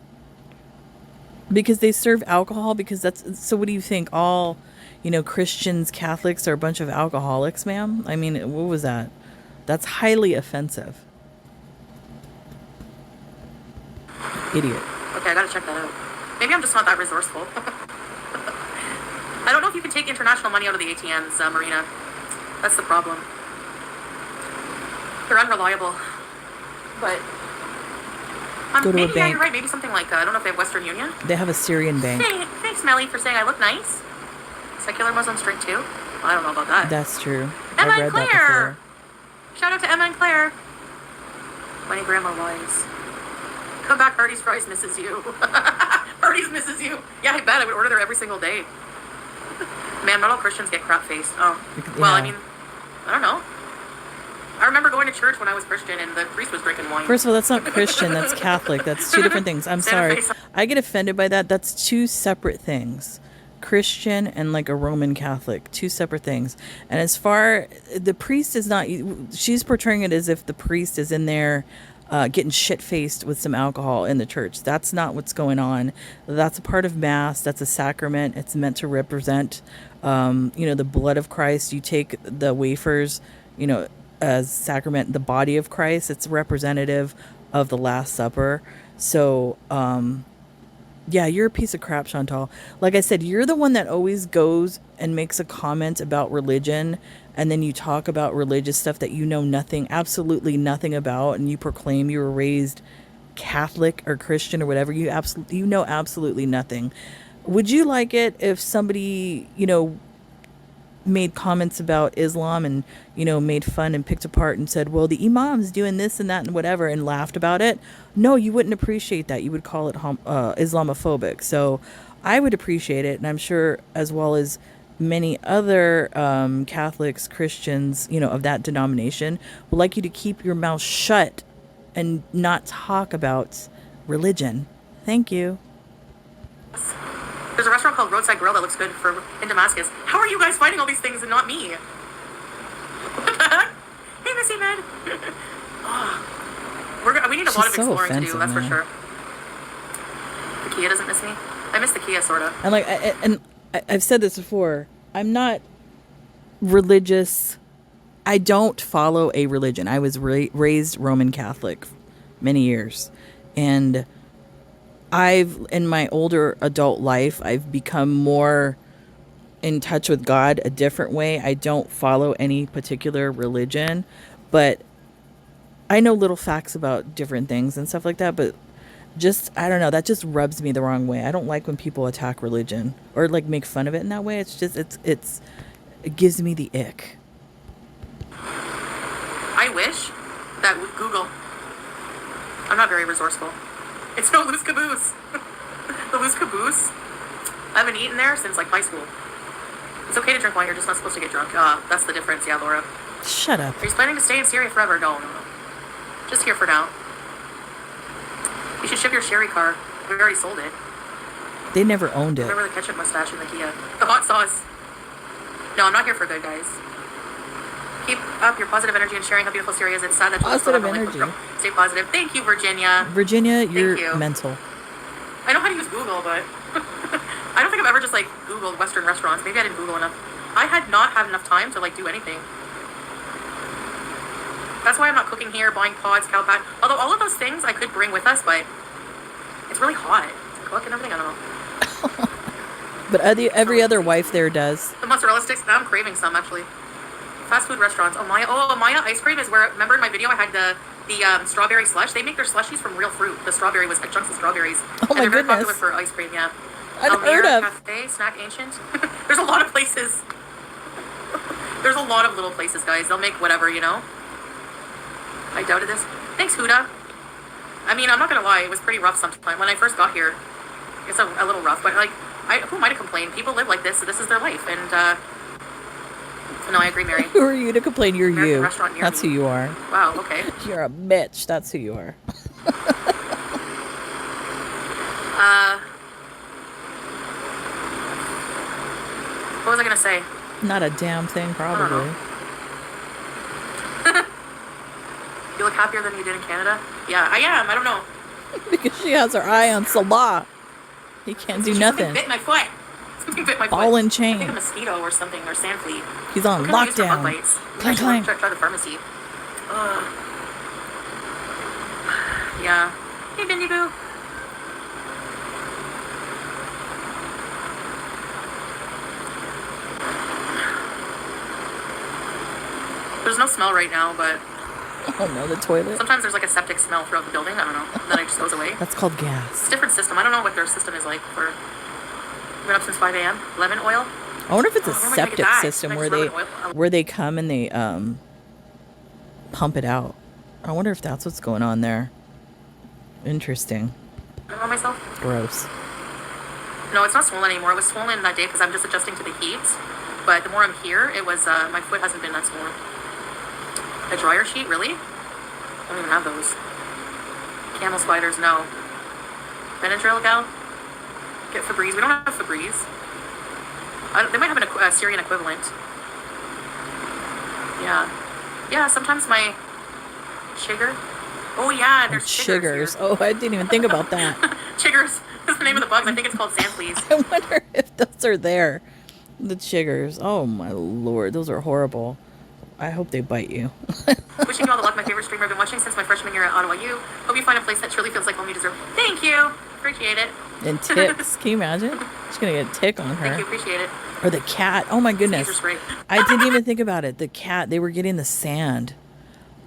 Because they serve alcohol? Because so what do you think? All, Christians, Catholics are a bunch of alcoholics, ma'am? I mean, what was that? That's highly offensive. Idiot. Okay, I gotta check that out. Maybe I'm just not that resourceful. I don't know if you can take international money out of the ATMs, Marina. That's the problem. They're unreliable. But go to maybe, a bank. Yeah, you're right. Maybe something like, I don't know if they have Western Union. They have a Syrian bank. Hey, thanks, Melly, for saying I look nice. Secular Muslims drink too. Well, I don't know about that. That's true. Emma I've read and Claire. That before. Shout out to Emma and Claire. Funny grandma wise. Come back, Hardy's Fries misses you. Hardy's misses you. Yeah, I bet I would order there every single day. Man, not all Christians get crap-faced. Oh. Well, yeah. I mean, I don't know. I remember going to church when I was Christian and the priest was drinking wine. First of all, that's not Christian. That's Catholic. That's two different things. I'm sorry. I get offended by that. That's two separate things. Christian and like a Roman Catholic. Two separate things. And as far, the priest is not, she's portraying it as if the priest is in there getting shit-faced with some alcohol in the church. That's not what's going on. That's a part of Mass. That's a sacrament. It's meant to represent, the blood of Christ. You take the wafers, as sacrament, the body of Christ. It's representative of the Last Supper. So, yeah, you're a piece of crap, Chantal. Like I said, you're the one that always goes and makes a comment about religion, and then you talk about religious stuff that you know nothing, absolutely nothing about, and you proclaim you were raised Catholic or Christian or whatever. You know absolutely nothing. Would you like it if somebody, made comments about Islam and, made fun and picked apart and said, well, the imam's doing this and that and whatever, and laughed about it? No, you wouldn't appreciate that. You would call it Islamophobic. So I would appreciate it, and I'm sure as well as many other Catholics, Christians, of that denomination would like you to keep your mouth shut and not talk about religion. Thank you. There's a restaurant called Roadside Grill that looks good in Damascus. How are you guys finding all these things and not me? Hey, Missy Med. We need a lot of exploring to do, that's for sure. The Kia doesn't miss me. I miss the Kia, sort of. And I've said this before. I'm not religious. I don't follow a religion. I was raised Roman Catholic many years. And in my older adult life, I've become more in touch with God a different way. I don't follow any particular religion, but I know little facts about different things and stuff like that. But just, I don't know, that just rubs me the wrong way. I don't like when people attack religion or like make fun of it in that way. It's just, it gives me the ick. I wish that Google, I'm not very resourceful. It's no loose caboose. The loose caboose, I haven't eaten there since like high school. It's okay to drink wine, you're just not supposed to get drunk. That's the difference, yeah, Laura. Shut up. Are you planning to stay in Syria forever? No. Just here for now. You should ship your sherry car. We already sold it. They never owned it. Remember the ketchup mustache in the Kia? The hot sauce. No, I'm not here for good, guys. Keep up your positive energy and sharing how beautiful Syria is. It's sad that positive energy. Stay positive. Thank you, Virginia. Virginia, you're mental. I know how to use Google, but I don't think I've ever just like Googled Western restaurants. Maybe I didn't Google enough. I had not had enough time to like do anything. That's why I'm not cooking here, buying pods, cow pat. Although all of those things I could bring with us, but it's really hot to cook and everything. I don't know. But every other wife there does. The mozzarella sticks. Now I'm craving some actually. Fast food restaurants. Maya ice cream is where. Remember in my video I had the strawberry slush. They make their slushies from real fruit. The strawberry was chunks of strawberries. Oh my and they're goodness. very popular for ice cream. Yeah. Unheard of. Cafe, Snack Ancient. There's a lot of places. There's a lot of little places, guys. They'll make whatever, you know. I doubted this. Thanks, Huda. I mean, I'm not gonna lie, it was pretty rough sometime. When I first got here, it's a little rough, but like, who am I to complain? People live like this, so this is their life, and no, I agree, Mary. Who are you to complain? You're American you. Restaurant near That's me. who you are. Wow, okay. You're a bitch. That's who you are. What was I gonna say? Not a damn thing, probably. You look happier than you did in Canada? Yeah, I am. I don't know. Because she has her eye on Salah. He can't do nothing. Something bit my foot. Something bit my Ball foot. and I chain. think a mosquito or something, or sand flea. He's on lockdown. Clang, clang. Try the pharmacy. Yeah. Hey, Bindi Boo. There's no smell right now, but Oh no, the toilet. sometimes there's like a septic smell throughout the building. I don't know. Then it just goes away. That's called It's gas. a different system. I don't know what their system is like for. Been up since 5 a.m. Lemon oil. I wonder if it's a Where am I gonna get septic that? system Can I where just they lemon oil? where they come and they pump it out. I wonder if that's what's going on there. Interesting. I don't know myself. Gross. No, it's not swollen anymore. It was swollen that day because I'm just adjusting to the heat. But the more I'm here, it was, my foot hasn't been that swollen. A dryer sheet? Really? I don't even have those. Camel spiders? No. Benadryl, gal? Get Febreze. We don't have Febreze. They might have a Syrian equivalent. Yeah. Yeah, sometimes my... Chigger? Oh, yeah, there's chiggers. Chiggers. Oh, I didn't even think about that. Chiggers is the name of the bugs. I think it's called sand fleas. I wonder if those are there. The chiggers. Oh my lord, those are horrible. I hope they bite you. Wishing you all the luck. My favorite streamer I've been watching since my freshman year at Ottawa U. Hope you find a place that truly feels like home you deserve. Thank you. Appreciate it. And ticks. Can you imagine? She's gonna get a tick on her. Thank you. Appreciate it. Or the cat. Oh my goodness. Taser spray. I didn't even think about it. The cat, they were getting the sand.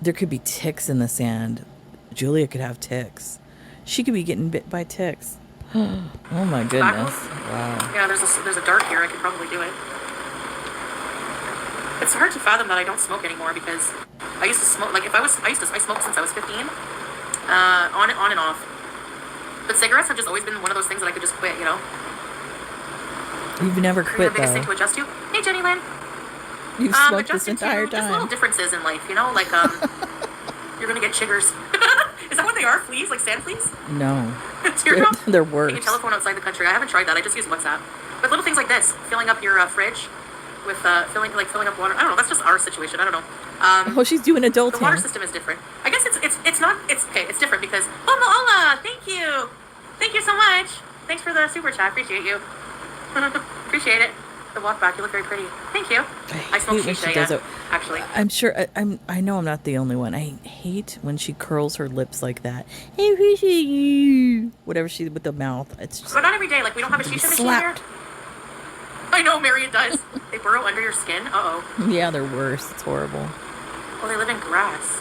There could be ticks in the sand. Julia could have ticks. She could be getting bit by ticks. Oh my goodness. Wow. Yeah, there's a dart here. I could probably do it. It's hard to fathom that I don't smoke anymore because I used to smoke. Like I smoked since I was 15, on and off. But cigarettes have just always been one of those things that I could just quit. You know. You've never The quit biggest thing though. to adjust to. Hey, Jenny Lynn. You've smoked this Adjusted entire to just little time. differences in life. You know, like you're gonna get chiggers. Is that what they are? Fleas, like sand fleas? No. Teardrop? They're Taking worse. a telephone outside the country. I haven't tried that. I just use WhatsApp. But little things like this, filling up your fridge with filling up water. I don't know. That's just our situation. I don't know. Oh, she's doing The adulting. water system is different. I guess it's not. It's okay. It's different because Ola, thank you so much. Thanks for the super chat. Appreciate you. Appreciate it. The walk back. You look very pretty. Thank you. I smoke hate when she shisha. does Yeah, it. actually. I'm sure I know I'm not the only one. I hate when she curls her lips like that. I appreciate you. Whatever she with the mouth. It's just But not every day. Like we don't have a to be shisha machine here. slapped. I know, Mary. It does. They burrow under your skin. Uh oh. Yeah, they're worse. It's horrible. Well, they live in grass.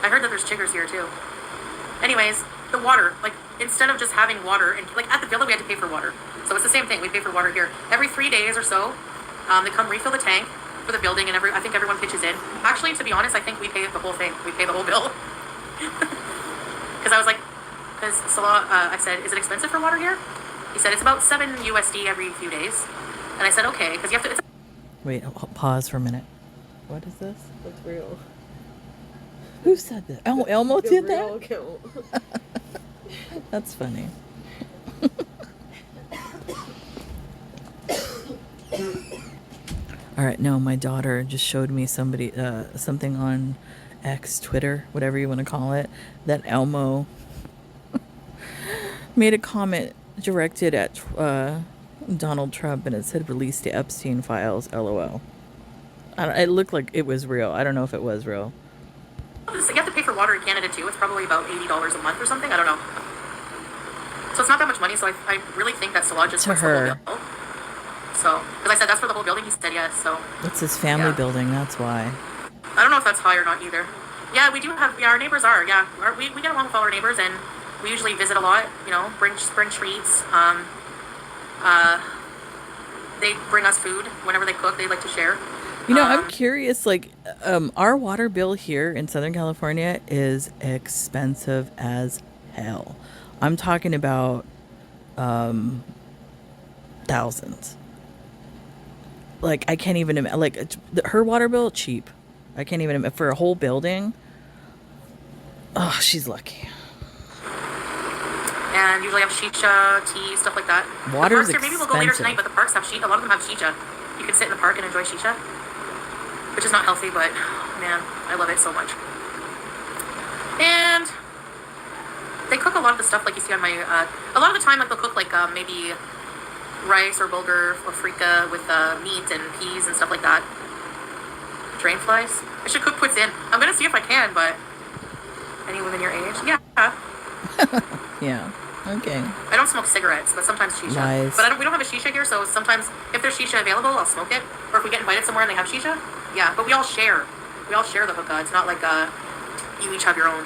I heard that there's chiggers here too. Anyways, the water, like instead of just having water, and like at the villa we had to pay for water. So it's the same thing. We pay for water here every 3 days or so. They come refill the tank for the building, and I think everyone pitches in. Actually, to be honest, I think we pay the whole thing. We pay the whole bill. Because I was like, because Salah, I said, is it expensive for water here? He said it's about $7 USD every few days, and I said okay, because you have to. Wait, pause for a minute. What is this? That's real. Who said that? Oh, Elmo did that? That's funny. All right, no, my daughter just showed me something on X, Twitter, whatever you want to call it, that Elmo made a comment directed at Donald Trump, and it said release the Epstein files, LOL. It looked like it was real. I don't know if it was real. You have to pay for water in Canada too. It's probably about $80 a month or something. I don't know. So it's not that much money. So I really think that Salah just wants the whole bill. So, because I said that's for the whole building, he said yes. So it's his family building. That's why. I don't know if that's high or not either. Yeah, we do have. Yeah, our neighbors are. Yeah, we get along with all our neighbors, and we usually visit a lot. You know, bring treats. They bring us food whenever they cook. They like to share. You know, I'm curious, like, our water bill here in Southern California is expensive as hell. I'm talking about thousands. Like, I can't even, like, her water bill, cheap. I can't even, for a whole building. Oh, she's lucky. And usually have shisha, tea, stuff like that. Water's expensive. Maybe we'll go later tonight, but the parks have shisha. A lot of them have shisha. You can sit in the park and enjoy shisha. Which is not healthy, but man, I love it so much. And they cook a lot of the stuff like you see on my. A lot of the time, like they'll cook like maybe rice or bulgur or frika with meat and peas and stuff like that. Drain flies. I should cook puts in. I'm gonna see if I can, but any women your age, yeah. Yeah. Okay. I don't smoke cigarettes, but sometimes shisha. Nice. But we don't have a shisha here, so sometimes if there's shisha available, I'll smoke it. Or if we get invited somewhere and they have shisha, yeah. But we all share. We all share the hookah. It's not like you each have your own.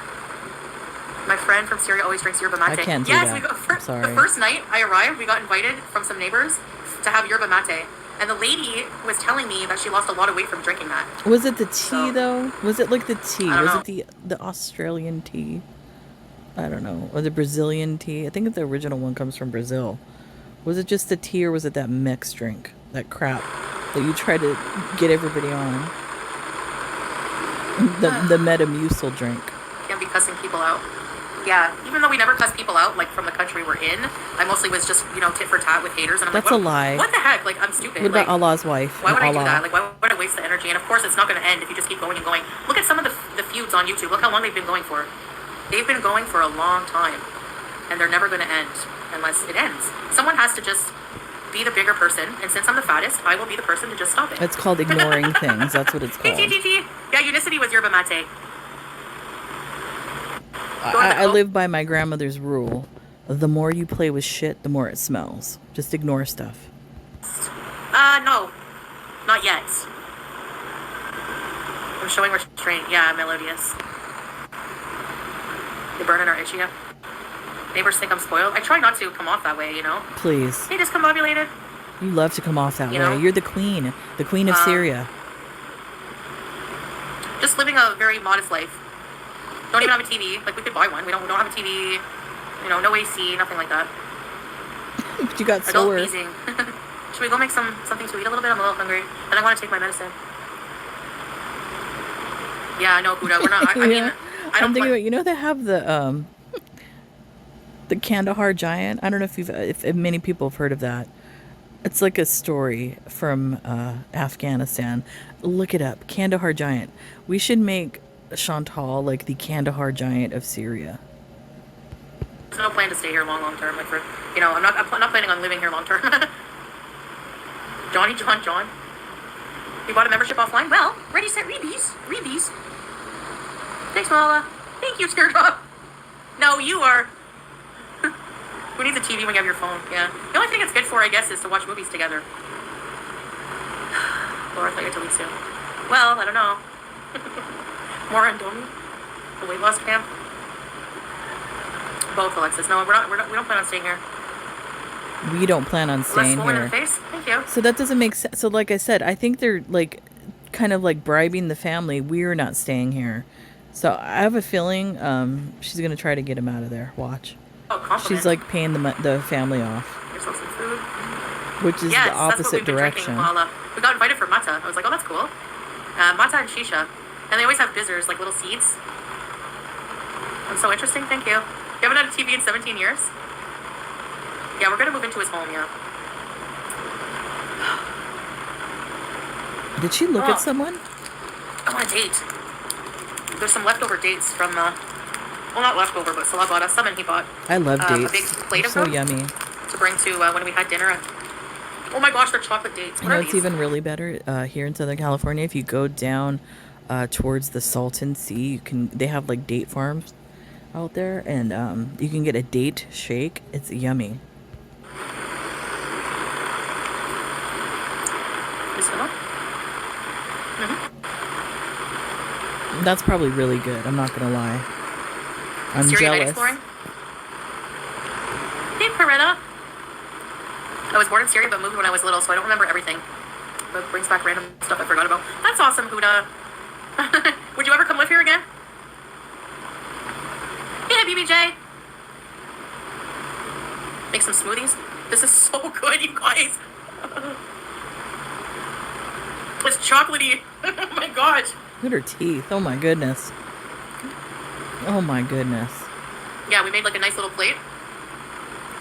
My friend from Syria always drinks yerba mate. I can't do yes, that. Sorry. The first night I arrived, we got invited from some neighbors to have yerba mate. And the lady was telling me that she lost a lot of weight from drinking that. Was it the tea, though? Was it like the tea? Was it the Australian tea? I don't know. Or the Brazilian tea? I think the original one comes from Brazil. Was it just the tea, or was it that mixed drink? That crap that you try to get everybody on? The Metamucil drink. Can't be cussing people out. Yeah, even though we never cuss people out, like, from the country we're in, I mostly was just, tit for tat with haters. And I'm That's like, a lie. What the heck? Like, I'm stupid. What about Allah's wife? Why would I do that? Like, why would I waste the energy? And of course, it's not going to end if you just keep going and going. Look at some of the feuds on YouTube. Look how long they've been going for. They've been going for a long time. And they're never going to end unless it ends. Someone has to just be the bigger person. And since I'm the fattest, I will be the person to just stop it. It's called ignoring things. That's what it's called. Yeah, unicity was yerba mate. I live by my grandmother's rule. The more you play with shit, the more it smells. Just ignore stuff. No. Not yet. I'm showing restraint. Yeah, melodious. They burn in our itchy. Neighbors think I'm spoiled. I try not to come off that way, Please. Hey, discombobulated. You love to come off that way. You're the queen of Syria. Just living a very modest life. Don't even have a TV. Like, we could buy one. We don't have a TV. No AC, nothing like that. But you got solar. Adult easing. Should we go make something to eat a little bit? I'm a little hungry. And I want to take my medicine. Yeah, no, Buddha. We're not. I mean, I don't. I'm thinking about. They have the Kandahar giant. I don't know if many people have heard of that. It's like a story from Afghanistan. Look it up. Kandahar giant. We should make Chantal like the Kandahar giant of Syria. There's no plan to stay here long term. Like I'm not planning on living here long term. John. You bought a membership offline? Well, ready, set, read these. Thanks, Mala. Thank you, Teardrop. No, you are. Who needs a TV when you have your phone? Yeah. The only thing it's good for, I guess, is to watch movies together. Laura, I get to leave soon. Well, I don't know. More on Domi? The weight loss camp? Both, Alexis. No, we don't plan on staying here. We don't plan on staying Less swollen in here. the face? Thank you. So that doesn't make sense. So like I said, I think they're like kind of like bribing the family. We're not staying here. So I have a feeling she's going to try to get him out of there. Watch. Oh, compliment. She's like paying the family off. Here's some food. Which is the opposite direction. While, we got invited for matcha. I was like, oh, that's cool. Matcha and shisha. And they always have bizzers, like little seeds. That's so interesting. Thank you. You haven't had a TV in 17 years? Yeah, we're going to move into his home, yeah. Did she look at someone? I want a date. There's some leftover dates from, well, not leftover, but Salah bought us some and he bought I love dates. a big plate of so them yummy. to bring to when we had dinner. Oh my gosh, they're chocolate dates. You know, it's even really better here in Southern California. If you go down towards the Salton Sea, they have like date farms out there, and you can get a date shake. It's yummy. That's probably really good. I'm not gonna lie. I'm Syria jealous. Night exploring. Hey, Peretta. I was born in Syria, but moved when I was little, so I don't remember everything. But it brings back random stuff I forgot about. That's awesome, Huda. Would you ever come live here again? Yeah, BBJ. Make some smoothies. This is so good, you guys. It's chocolatey. Oh my gosh. Look at her teeth. Oh my goodness. Oh my goodness. Yeah, we made like a nice little plate.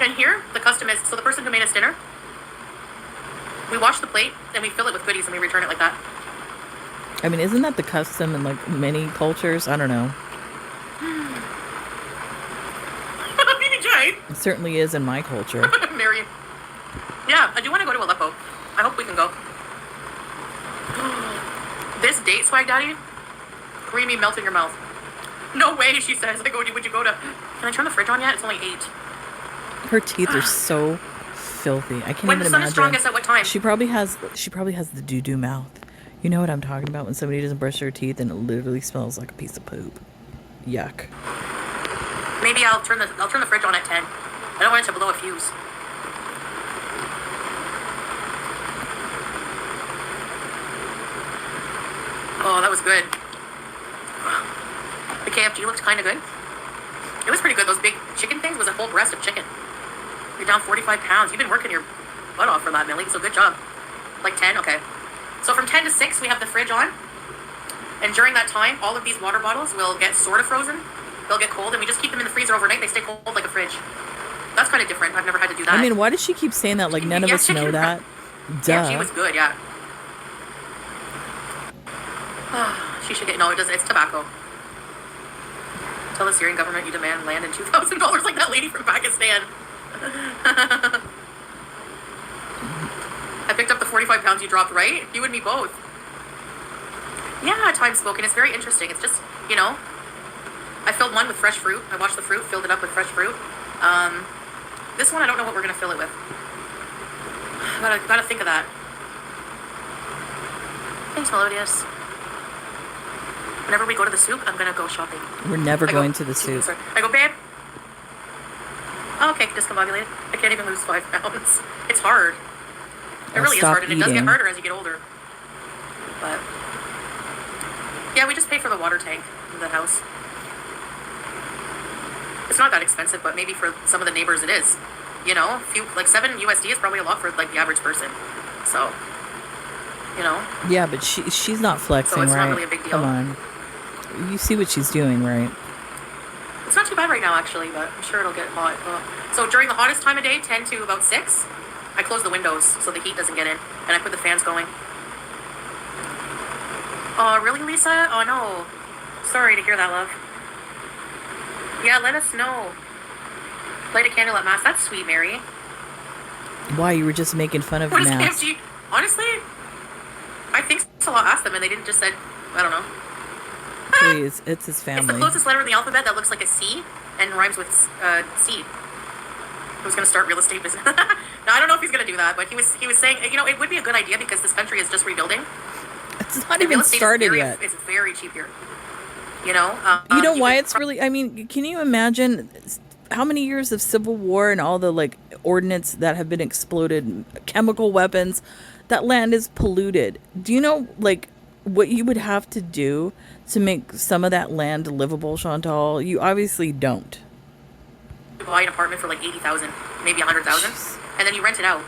And here, the custom is, so the person who made us dinner, we wash the plate, and we fill it with goodies, and we return it like that. I mean, isn't that the custom in like many cultures? I don't know. It certainly is in my culture. Mary. Yeah, I do want to go to Aleppo. I hope we can go. This date, Swag Daddy, creamy, melt in your mouth. No way, she says. I go, would you go to... Can I turn the fridge on yet? It's only 8. Her teeth are so filthy. I can't when even the sun imagine. Is strongest at what time? She probably has the doo-doo mouth. You know what I'm talking about when somebody doesn't brush their teeth and it literally smells like a piece of poop. Yuck. Maybe I'll turn the fridge on at 10. I don't want it to blow a fuse. Oh, that was good. The KFG looked kind of good. It was pretty good. Those big chicken things was a whole breast of chicken. You're down 45 pounds. You've been working your butt off for that, Millie, so good job. Like 10? Okay. So from 10 to 6, we have the fridge on. And during that time, all of these water bottles will get sort of frozen. They'll get cold, and we just keep them in the freezer overnight. They stay cold like a fridge. That's kind of different. I've never had to do that. I mean, why does she keep saying that? Like, none of us know that. Duh. Yeah, she was good, yeah. She should get... No, it doesn't. It's tobacco. Tell the Syrian government you demand land and $2,000 like that lady from Pakistan. I picked up the 45 pounds you dropped, right? You and me both. Yeah, time spoken. It's very interesting. It's just, you know, I filled one with fresh fruit. I washed the fruit, filled it up with fresh fruit. This one, I don't know what we're going to fill it with. Gotta think of that. Thanks, Melodious. Whenever we go to the soup, I'm going to go shopping. We're never going to the soup. I go, babe. Oh, okay, discombobulated. I can't even lose 5 pounds. It's hard. It really is hard, and it does get harder as you get older. But, yeah, we just pay for the water tank in the house. It's not that expensive, but maybe for some of the neighbors it is. You know, like $7 USD is probably a lot for like the average person. So, you know. Yeah, but she's not flexing, so it's right? Not really a big deal. Come on. You see what she's doing, right? It's not too bad right now, actually, but I'm sure it'll get hot. So during the hottest time of day, 10 to about 6, I close the windows so the heat doesn't get in, and I put the fans going. Oh, really, Lisa? Oh, no. Sorry to hear that, love. Yeah, let us know. Light a candle at Mass. That's sweet, Mary. Why, you were just making fun of What Mass? KFG? Honestly, I think Salah asked them, and they didn't just said, I don't know. Please, it's his family. It's the closest letter in the alphabet that looks like a C and rhymes with seed. He was going to start real estate business. No, I don't know if he's going to do that, but he was saying, you know, it would be a good idea because this country is just rebuilding. It's not even started yet. It's very cheap here. You know? You know why it's really... I mean, can you imagine... how many years of civil war and all the like ordnance that have been exploded, chemical weapons, that land is polluted. Do you know like what you would have to do to make some of that land livable, Chantal? You obviously don't. You buy an apartment for like 80,000, maybe 100,000, and then you rent it out.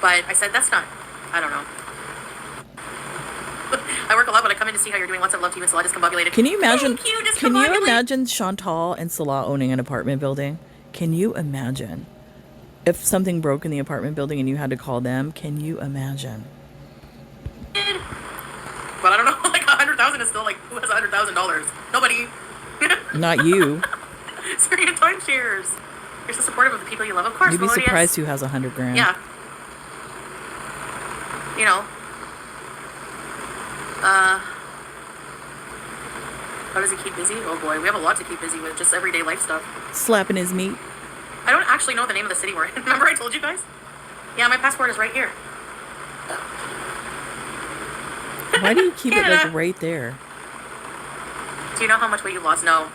But I said that's not. I don't know. I work a lot, but I come in to see how you're doing. Lots of love to you, and Salah discombobulated. Can you imagine? Thank you, Can you imagine Chantal and Salah owning an apartment building? Can you imagine if something broke in the apartment building and you had to call them? Can you imagine? But I don't know. Like 100,000 is still like, who has $100,000? Nobody. Not you. Syrian timeshares. You're so supportive of the people you love, of course. You'd be surprised who has $100,000. Yeah. You know. How does he keep busy? Oh boy, we have a lot to keep busy with, just everyday life stuff. Slapping his meat. I don't actually know the name of the city we're in. Remember I told you guys? Yeah, my passport is right here. Why do you keep it like right there? Do you know how much weight you lost? No.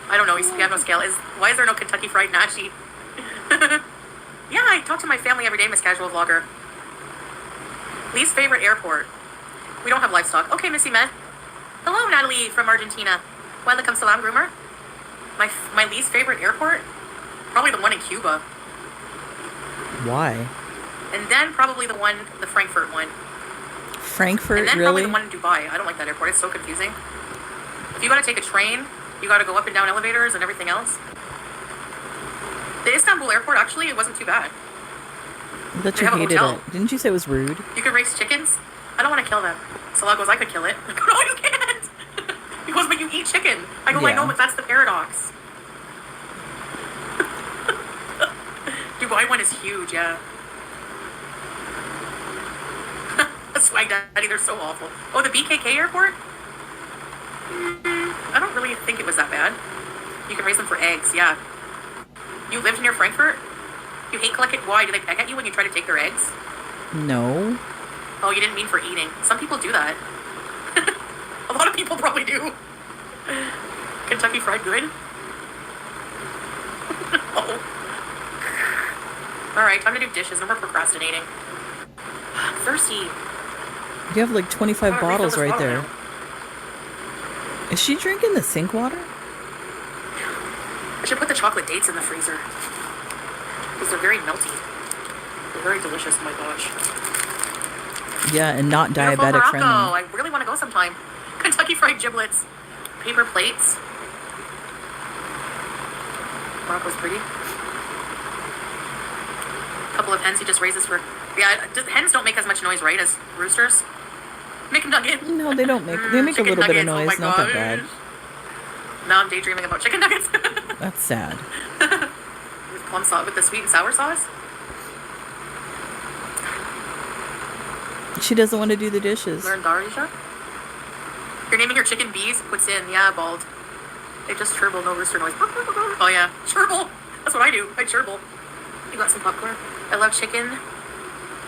I don't know. You have no scale. Why is there no Kentucky Fried Nashi? Yeah, I talk to my family every day, Miss Casual Vlogger. Least favorite airport. We don't have livestock. Okay, Missy Med. Hello, Natalie from Argentina. Welcome, salam, groomer. My least favorite airport? Probably the one in Cuba. Why? And then probably the Frankfurt one. Frankfurt, and then really? Probably the one in Dubai. I don't like that airport. It's so confusing. If you got to take a train, you got to go up and down elevators and everything else. The Istanbul airport, actually, it wasn't too bad. I thought you hated it. Didn't you say it was rude? You could raise chickens. I don't want to kill them. Salah goes, I could kill it. I go, no, you can't. He goes, but you eat chicken. I go, I know, but that's the paradox. Dubai one is huge, yeah. Swag Daddy, they're so awful. Oh, the BKK airport? I don't really think it was that bad. You can raise them for eggs, yeah. You lived near Frankfurt? You hate collecting? Why? Do they peck at you when you try to take their eggs? No. Oh, you didn't mean for eating. Some people do that. A lot of people probably do. Kentucky Fried good? Oh. Alright, time to do dishes. No more procrastinating. I'm thirsty. You have like 25 bottles right there. Now. Is she drinking the sink water? I should put the chocolate dates in the freezer. Because they're very melty. They're very delicious, oh my gosh. Yeah, and not diabetic friendly. I really want to go sometime. Kentucky Fried Giblets. Paper plates. Morocco's pretty. Couple of hens he just raises for... Yeah, hens don't make as much noise, right, as roosters? McNugget. No, they don't make... They make a little bit of noise. Oh not that bad. Now I'm daydreaming about chicken nuggets. That's sad. With plum sauce, with the sweet and sour sauce. She doesn't want to do the dishes. Learn Darisha? You're naming your chicken bees? Puts in, yeah, bald. They just chirble, no rooster noise. Oh yeah, chirble. That's what I do. I chirble. You got some popcorn? I love chicken.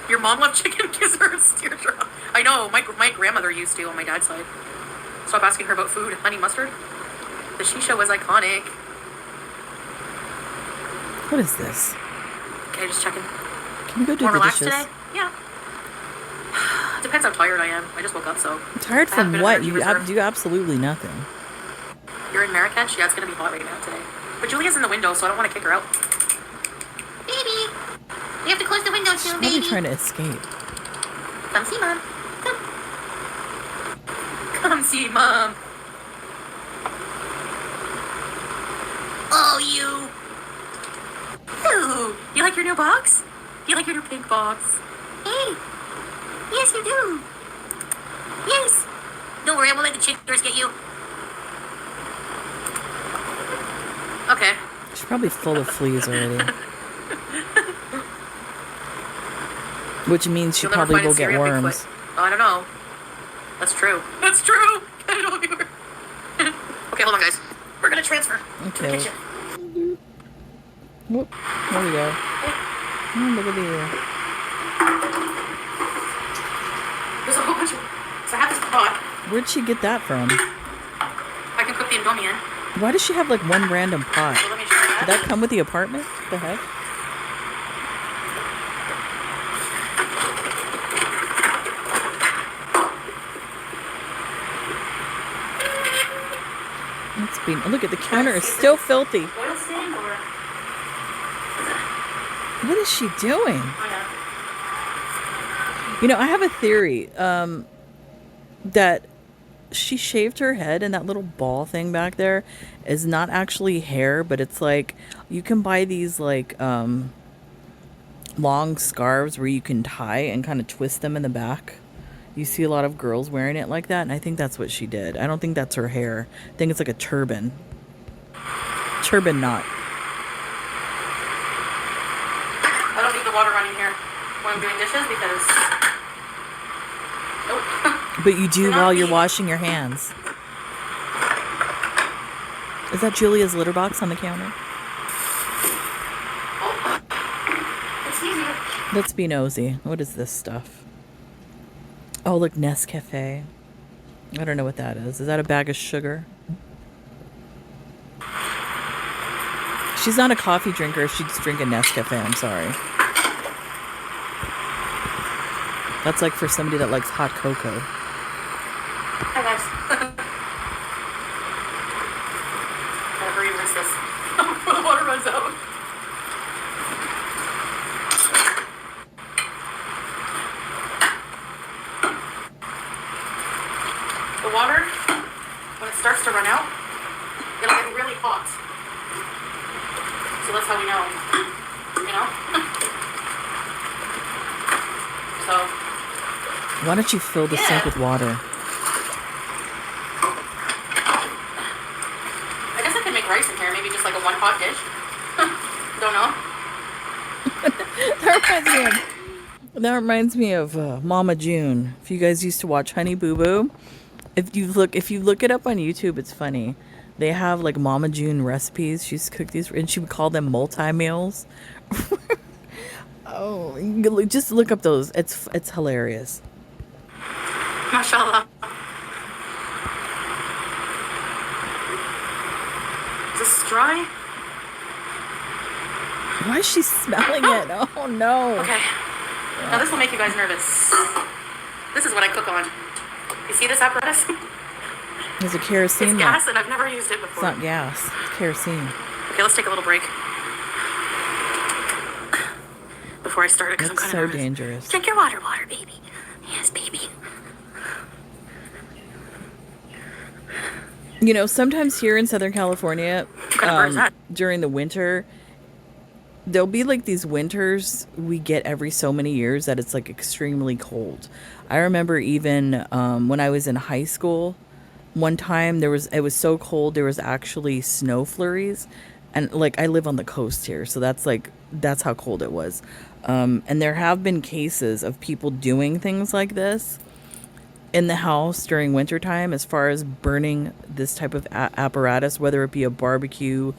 Your mom loved chicken gizzards. Teardrop. I know. My grandmother used to on my dad's side. Stop asking her about food. Honey mustard. The shisha was iconic. What is this? Okay, just checking. Can we go do more the relaxed dishes? Today? Yeah. Depends how tired I am. I just woke up, so. Tired from what? You do absolutely nothing. You're in Marrakech? Yeah, it's going to be hot right now today. But Julia's in the window, so I don't want to kick her out. Baby! We have to close the window soon, baby. She's trying to escape. Come see Mom. Come. Come see Mom. Oh, you. Ooh, you like your new box? You like your new pink box? Hey. Yes, you do. Yes. Don't worry, I won't let the chickers get you. Okay. She's probably full of fleas already. Which means she probably will get worms. Oh, I don't know. That's true. That's true. I don't know. Okay, hold on, guys. We're gonna transfer to the kitchen. Whoop. There we go. Oh, look at there. There's a whole bunch of... So I have this pot. Where'd she get that from? I can cook the Indomie in. Why does she have like one random pot? So let me show you. Did that come with the apartment? What the heck? Look at the counter is still filthy. Oil stain or? What is she doing? Oh, yeah. You know, I have a theory that she shaved her head, and that little ball thing back there is not actually hair, but it's like you can buy these like long scarves where you can tie and kind of twist them in the back. You see a lot of girls wearing it like that, and I think that's what she did. I don't think that's her hair. I think it's like a turban. Turban knot. I don't need the water running here when I'm doing dishes because... Nope. But you do while you're washing your hands. Is that Julia's litter box on the counter? Oh. Excuse me. Let's be nosy. What is this stuff? Oh, look, Nescafe. I don't know what that is. Is that a bag of sugar? She's not a coffee drinker if she's drinking Nescafe. I'm sorry. That's like for somebody that likes hot cocoa. Hi, guys. Gotta hurry and rinse this before the water runs out. The water, when it starts to run out, it'll get really hot. So that's how we know, you know? So. Why don't you fill the sink with water? I guess I could make rice in here, maybe just like a one pot dish. Don't know. That reminds me of Mama June. If you guys used to watch Honey Boo Boo, if you look it up on YouTube, it's funny. They have like Mama June recipes. She used to cook these, and she would call them multi-meals. Oh, just look up those. It's hilarious. Mashallah. Is this dry? Why is she smelling it? Oh no. Okay. Now this will make you guys nervous. This is what I cook on. You see this apparatus? There's a kerosene. It's gas, and I've never used it before. It's not gas. It's kerosene. Okay, let's take a little break before I start it because I'm kind of nervous. So dangerous. Drink your water, baby. Yes, baby. You know, sometimes here in Southern California, during the winter, there'll be like these winters we get every so many years that it's like extremely cold. I remember even when I was in high school, one time it was so cold there was actually snow flurries, and like I live on the coast here, so that's how cold it was. And there have been cases of people doing things like this in the house during wintertime, as far as burning this type of apparatus, whether it be a barbecue,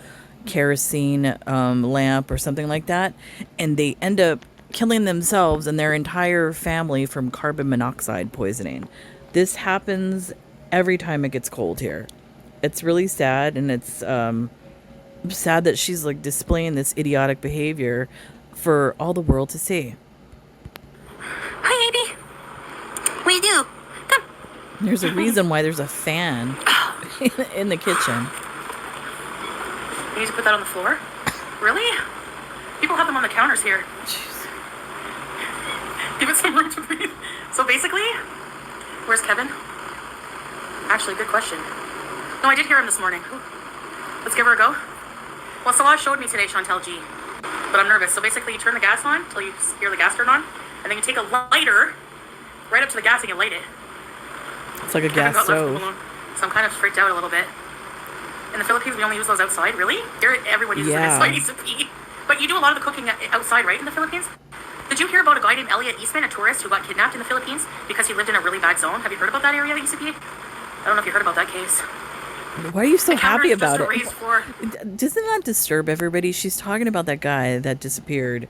kerosene lamp or something like that, and they end up killing themselves and their entire family from carbon monoxide poisoning. This happens every time it gets cold here. It's really sad, and it's sad that she's like displaying this idiotic behavior for all the world to see. Hi, baby. What do you do? Come. There's a reason why there's a fan in the kitchen. You need to put that on the floor? Really? People have them on the counters here. Jeez. Give it some room to breathe. So basically, where's Kevin? Actually, good question. No, I did hear him this morning. Let's give her a go. Well, Salah showed me today, Chantel G. But I'm nervous. So basically, you turn the gas on until you hear the gas turn on, and then you take a lighter right up to the gas and you light it. It's like a gas stove. So I'm kind of freaked out a little bit. In the Philippines, we only use those outside. Really? Everyone uses it. So I need to pee. But you do a lot of the cooking outside, right, in the Philippines? Did you hear about a guy named Elliot Eastman, a tourist who got kidnapped in the Philippines because he lived in a really bad zone? Have you heard about that area at UCP? I don't know if you heard about that case. Why are you so happy about it? Doesn't that disturb everybody? She's talking about that guy that disappeared,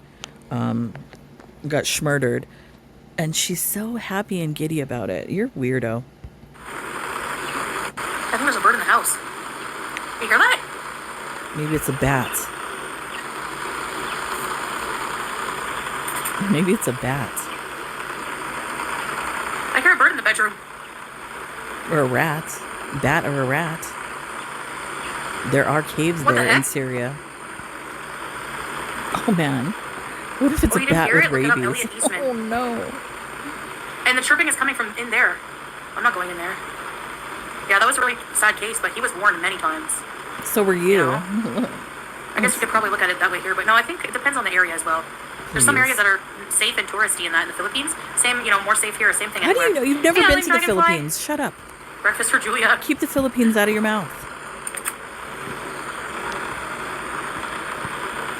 got schmurdered, and she's so happy and giddy about it. You're a weirdo. I think there's a bird in the house. You hear that? Maybe it's a bat. Maybe it's a bat. I hear a bird in the bedroom. Or a rat. Bat or a rat. There are caves What the there in heck? Syria. Oh man. What if it's Oh, a you didn't bat hear with it? Look it up, rabies? Elliot Eastman. Oh no. And the chirping is coming from in there. I'm not going in there. Yeah, that was a really sad case, but he was warned many times. So were you. I guess you could probably look at it that way here, but no, I think it depends on the area as well. There's some areas that are safe and touristy in that in the Philippines. Same, more safe here, same thing How do you know? You've never Hey, been Ellen to the Dragonfly. Philippines. Shut up. Breakfast for Julia. Keep the Philippines out of your mouth.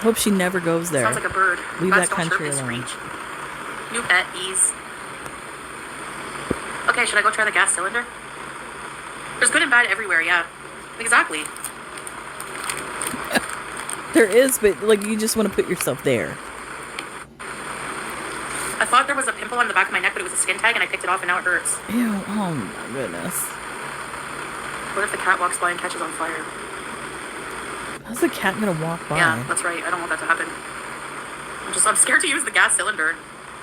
Hope she never goes there. Sounds like a bird. Leave Bats that don't country chirp this alone. reach. New pet, ease. Okay, should I go try the gas cylinder? There's good and bad everywhere, yeah. Exactly. There is, but like you just want to put yourself there. I thought there was a pimple on the back of my neck, but it was a skin tag, and I picked it off, and now it hurts. Ew, oh my goodness. What if the cat walks by and catches on fire? How's the cat gonna walk by? Yeah, that's right. I don't want that to happen. I'm scared to use the gas cylinder.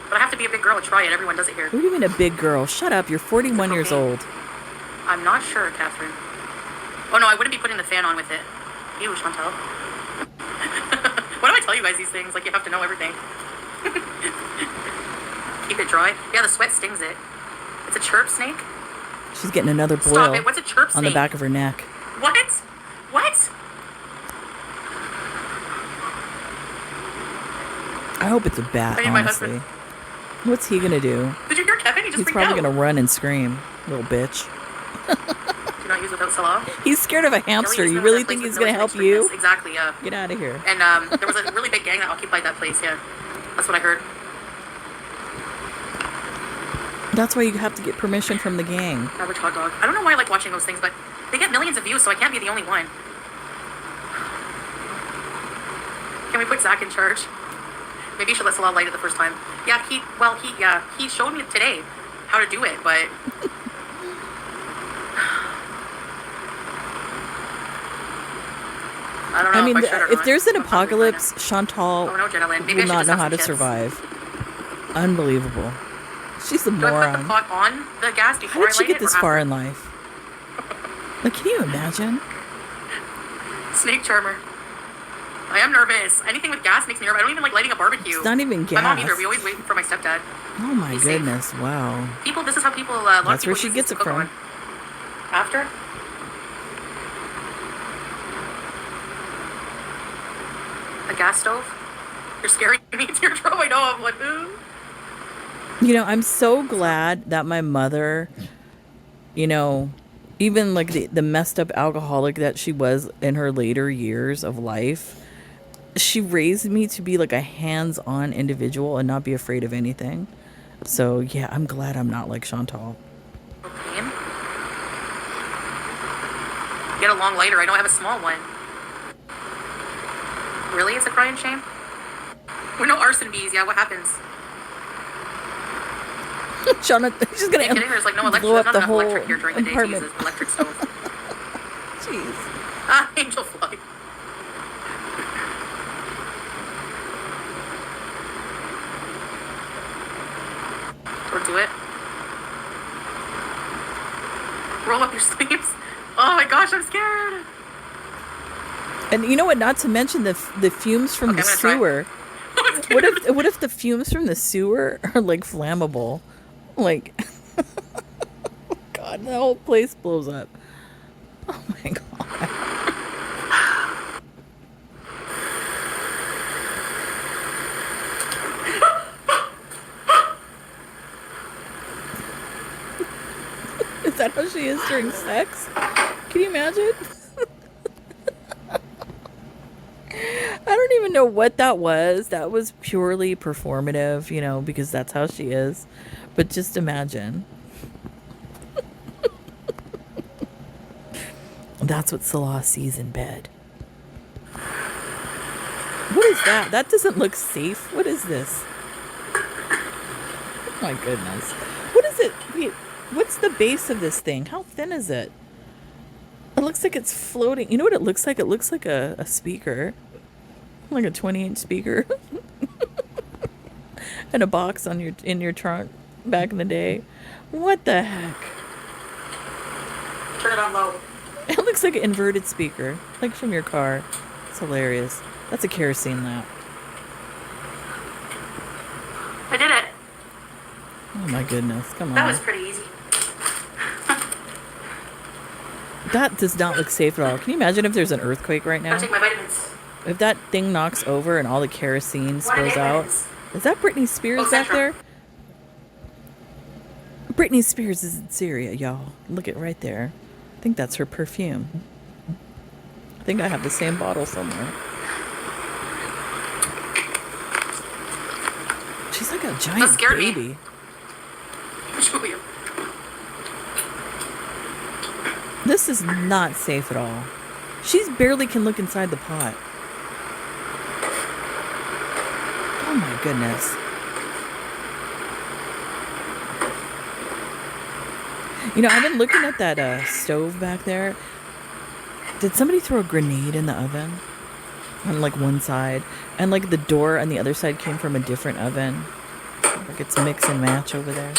But I have to be a big girl to try it. Everyone does it here. What do you mean a big girl? Shut up, you're 41 years old. I'm not sure, Catherine. Oh no, I wouldn't be putting the fan on with it. Ew, Chantal. Why do I tell you guys these things? Like you have to know everything. Keep it dry. Yeah, the sweat stings it. It's a chirp snake. She's getting another boil Stop it. What's a chirp snake? on the back of her neck. What? What? I hope it's a bat, My honestly. husband. What's he gonna do? Did you hear Kevin? He just He's freaked probably out. gonna run and scream, little bitch. Do not use without salah. He's scared of a hamster. You really think he's gonna help you? Exactly, yeah. Get out of here. And there was a really big gang that occupied that place, yeah. That's what I heard. That's why you have to get permission from the gang. Average hot dog. I don't know why I like watching those things, but they get millions of views, so I can't be the only one. Can we put Zach in charge? Maybe you should let Salah light it the first time. Yeah, he showed me today how to do it, but I don't know. I mean, if I should or if not. there's an I'm hungry apocalypse, right Chantal now. Oh no, Jenna Lynn. Maybe I will should not just know have how some to chips. survive. Unbelievable. She's a Do I put the moron. pot on the gas before How did I she light get it, this or far after? in life? Like, can you imagine? Snake charmer. I am nervous. Anything with gas makes me nervous. I don't even like lighting a barbecue. It's not even My mom gas. either. We always wait for my stepdad. Oh my Be safe. goodness! Wow. People, this is how people. A lot That's of people where she use gets this it to cook from. on. After. A gas stove. You're scaring me to your throat. I know. I'm like, ooh. You know, I'm so glad that my mother, even like the messed up alcoholic that she was in her later years of life, she raised me to be like a hands-on individual and not be afraid of anything. So yeah, I'm glad I'm not like Chantal. Propane. Get a long lighter. I know I have a small one. Really? It's a crying shame? We're no arson bees. Yeah, what happens? Jonathan, she's gonna Kidding? There's like no electric. blow There's up not the enough whole electric here during the day to use apartment. an electric stove. Jeez. Ah, angel fly. Or do it. Roll up your sleeves. Oh my gosh, I'm scared. And you know what? Not to mention the fumes from Okay, the I'm gonna try. sewer. What if the fumes from the sewer are like flammable? Like, God, the whole place blows up. Oh my God. Is that how she is during sex? Can you imagine? I don't even know what that was. That was purely performative, because that's how she is. But just imagine. That's what Salah sees in bed. What is that? That doesn't look safe. What is this? Oh my goodness. What is it? Wait, what's the base of this thing? How thin is it? It looks like it's floating. You know what it looks like? It looks like a speaker. Like a 20-inch speaker. and a box on in your trunk back in the day. What the heck? Turn it on low. It looks like an inverted speaker, like from your car. It's hilarious. That's a kerosene lamp. I did it. Oh my goodness, come on. That was pretty easy. That does not look safe at all. Can you imagine if there's an earthquake right now? I'll take my vitamins. If that thing knocks over and all the kerosene spills out. Is that Britney Spears back there? Britney Spears is in Syria, y'all. Look at right there. I think that's her perfume. I think I have the same bottle somewhere. She's like a giant baby. I'll show you. This is not safe at all. She barely can look inside the pot. Oh my goodness. You know, I've been looking at that stove back there. Did somebody throw a grenade in the oven? On like one side. And like the door on the other side came from a different oven. Like it's mix and match over there.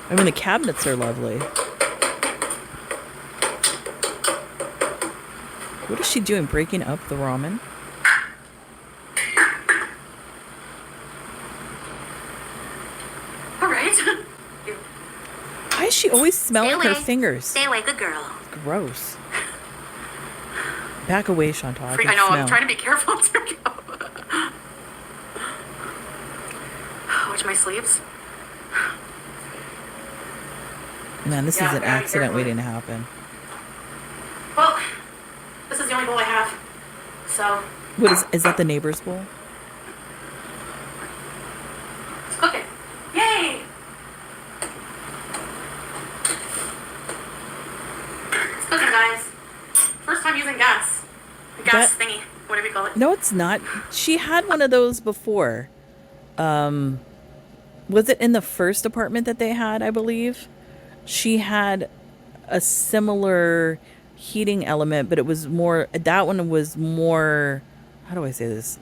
I mean, the cabinets are lovely. What is she doing? Breaking up the ramen? All right. Why is she always smelling her fingers? Stay away, good girl. Gross. Back away, Chantal. I know, I'm trying to be careful. Watch my sleeves. Man, this is an accident waiting to happen. Well, this is the only bowl I have. So. What is that the neighbor's bowl? It's cooking. Yay! It's cooking, guys. First time using gas. Gas thingy, whatever you call it. No, it's not. She had one of those before. Was it in the first apartment that they had, I believe? She had a similar heating element, but it was more, that one was more, how do I say this?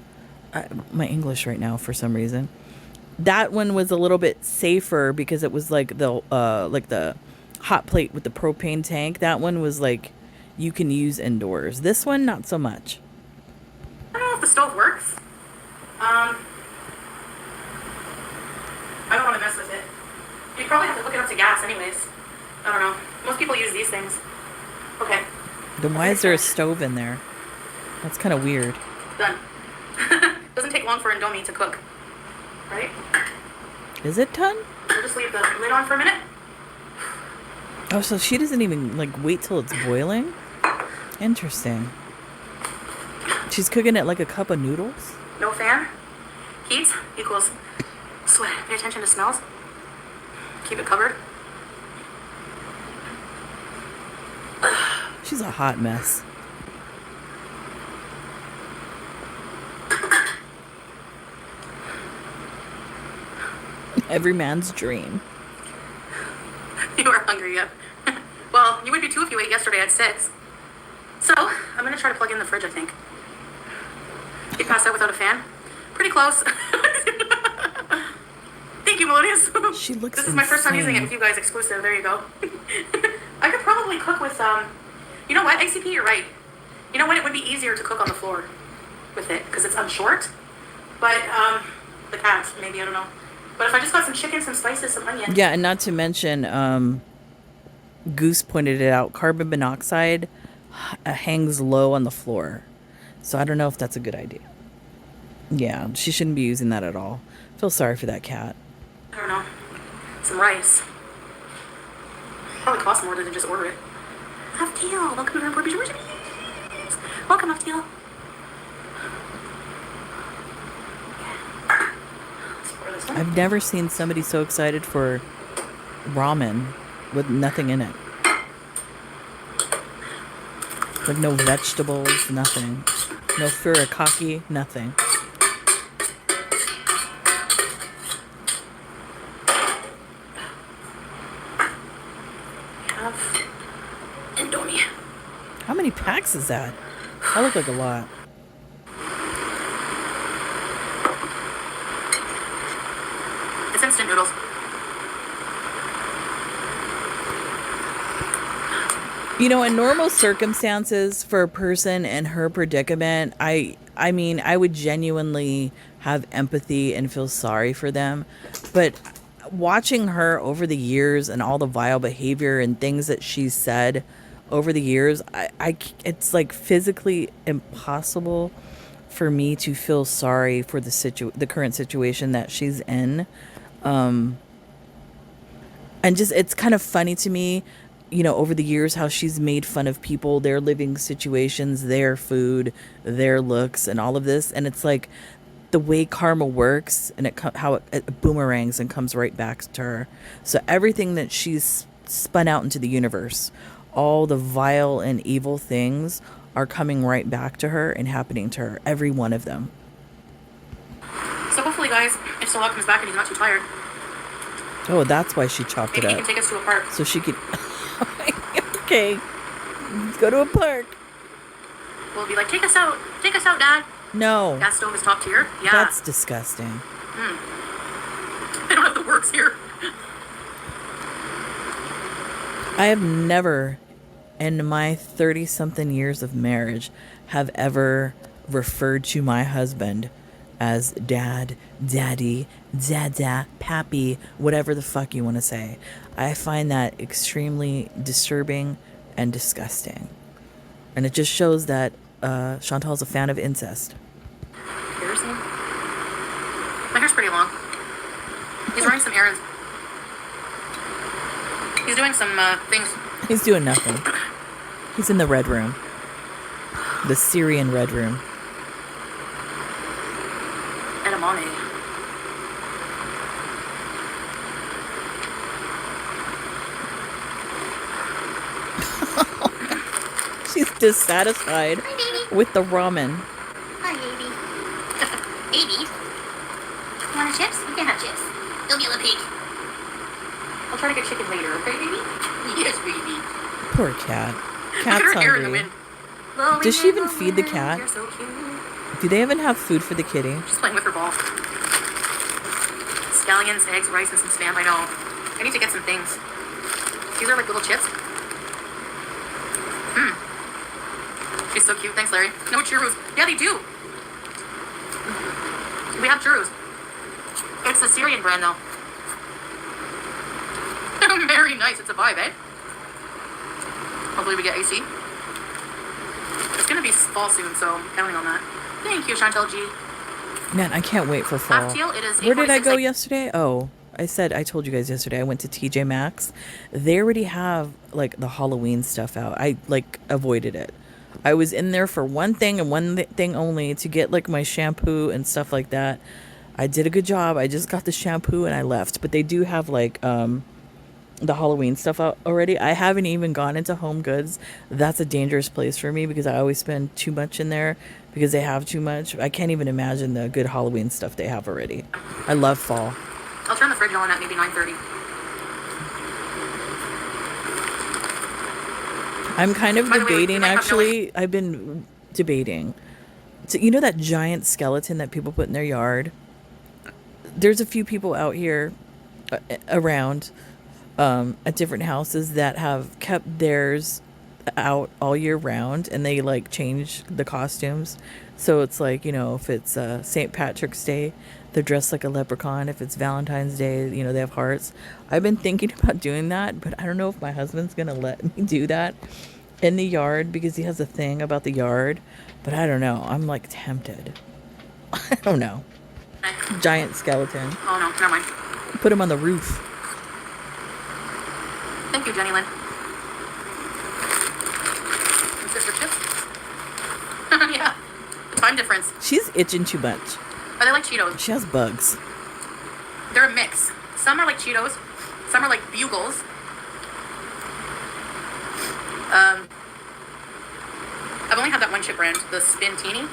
My English right now for some reason. That one was a little bit safer because it was like the hot plate with the propane tank. That one was like you can use indoors. This one, not so much. I don't know if the stove works. I don't want to mess with it. You probably have to hook it up to gas anyways. I don't know. Most people use these things. Okay. Then why is there a stove in there? That's kind of weird. Done. Doesn't take long for Indomie to cook. Right? Is it done? We'll just leave the lid on for a minute. Oh, so she doesn't even like wait till it's boiling? Interesting. She's cooking it like a cup of noodles? No fan. Heat equals sweat. Pay attention to smells. Keep it covered. She's a hot mess. Every man's dream. You are hungry yet? Well, you would be too if you ate yesterday at 6. So, I'm going to try to plug in the fridge, I think. You passed out without a fan? Pretty close. Thank you, Melodious. She looks This is my first time using it with you guys exclusive. There you go. I could probably cook with, you know what, ACP, you're right. You know what, it would be easier to cook on the floor with it, because it's short. But, the cat, maybe, I don't know. But if I just got some chicken, some spices, some onion. Yeah, and not to mention, Goose pointed it out, carbon monoxide hangs low on the floor. So I don't know if that's a good idea. Yeah, she shouldn't be using that at all. Feel sorry for that cat. I don't know. Some rice. Probably costs more than just order it. Aftil, welcome to our Puerto Rico. Welcome, Aftil. I've never seen somebody so excited for ramen with nothing in it. Like no vegetables, nothing. No furikake, nothing. Have Indomie. How many packs is that? That looked like a lot. It's instant noodles. You know, in normal circumstances for a person in her predicament, I mean, I would genuinely have empathy and feel sorry for them. But watching her over the years and all the vile behavior and things that she's said over the years, it's like physically impossible for me to feel sorry for the current situation that she's in. And just it's kind of funny to me, you know, over the years how she's made fun of people, their living situations, their food, their looks, and all of this. And it's like the way karma works, and how it boomerangs and comes right back to her. So everything that she's spun out into the universe, all the vile and evil things are coming right back to her and happening to her. Every one of them. So hopefully, guys, if Solak comes back and he's not too tired. Oh, that's why she chopped it up. He can take us to a park. So she could... Okay. Let's go to a park. We'll be like, take us out, Dad. No. Gas stove is top tier. Yeah. That's disgusting. I don't have the words here. I have never, in my 30-something years of marriage, have ever referred to my husband as dad, daddy, dada, pappy, whatever the fuck you want to say. I find that extremely disturbing and disgusting. And it just shows that Chantal's a fan of incest. Seriously? My hair's pretty long. He's running some errands. He's doing some things. He's doing nothing. He's in the red room. The Syrian red room. Edamame. She's dissatisfied with the ramen. Hi, baby. Baby? You want a chips? You can have chips. You'll be able to pick. I'll try to get chicken later, okay, baby? Yes, baby. Poor cat. Cat's Look at her hair in the hungry. wind. Does she even feed the cat? You're so cute. Do they even have food for the kitty? She's playing with her ball. Scallions, eggs, rice, and some spam. I know. I need to get some things. These are like little chips. She's so cute. Thanks, Larry. No churros. Yeah, they do. We have churros. It's the Syrian brand, though. Very nice. It's a vibe, eh? Hopefully we get AC. It's going to be fall soon, so I'm counting on that. Thank you, Chantal G. Man, I can't wait for fall. Half-teal, it is Where did I go 8:46. yesterday? Oh, I told you guys yesterday I went to TJ Maxx. They already have like the Halloween stuff out. I like avoided it. I was in there for one thing and one thing only, to get like my shampoo and stuff like that. I did a good job. I just got the shampoo and I left. But they do have like the Halloween stuff out already. I haven't even gone into Home Goods. That's a dangerous place for me because I always spend too much in there because they have too much. I can't even imagine the good Halloween stuff they have already. I love fall. I'll turn the fridge on at maybe 9:30. I'm kind of By the way, debating, you might have actually. I've been debating. So, you know that giant skeleton that people put in their yard? There's a few people out here around at different houses that have kept theirs out all year round, and they like change the costumes. So it's like, you know, if it's St. Patrick's Day, they're dressed like a leprechaun. If it's Valentine's Day, you know, they have hearts. I've been thinking about doing that, but I don't know if my husband's gonna let me do that in the yard because he has a thing about the yard. But I don't know. I'm like tempted. I don't know. Giant skeleton. Oh no, never mind. Put him on the roof. Thank you, Jenny Lynn. And sister chips? Yeah. The time difference. She's itching too much. Are they like Cheetos? She has bugs. They're a mix. Some are like Cheetos. Some are like Bugles. I've only had that one chip brand, the Spintini.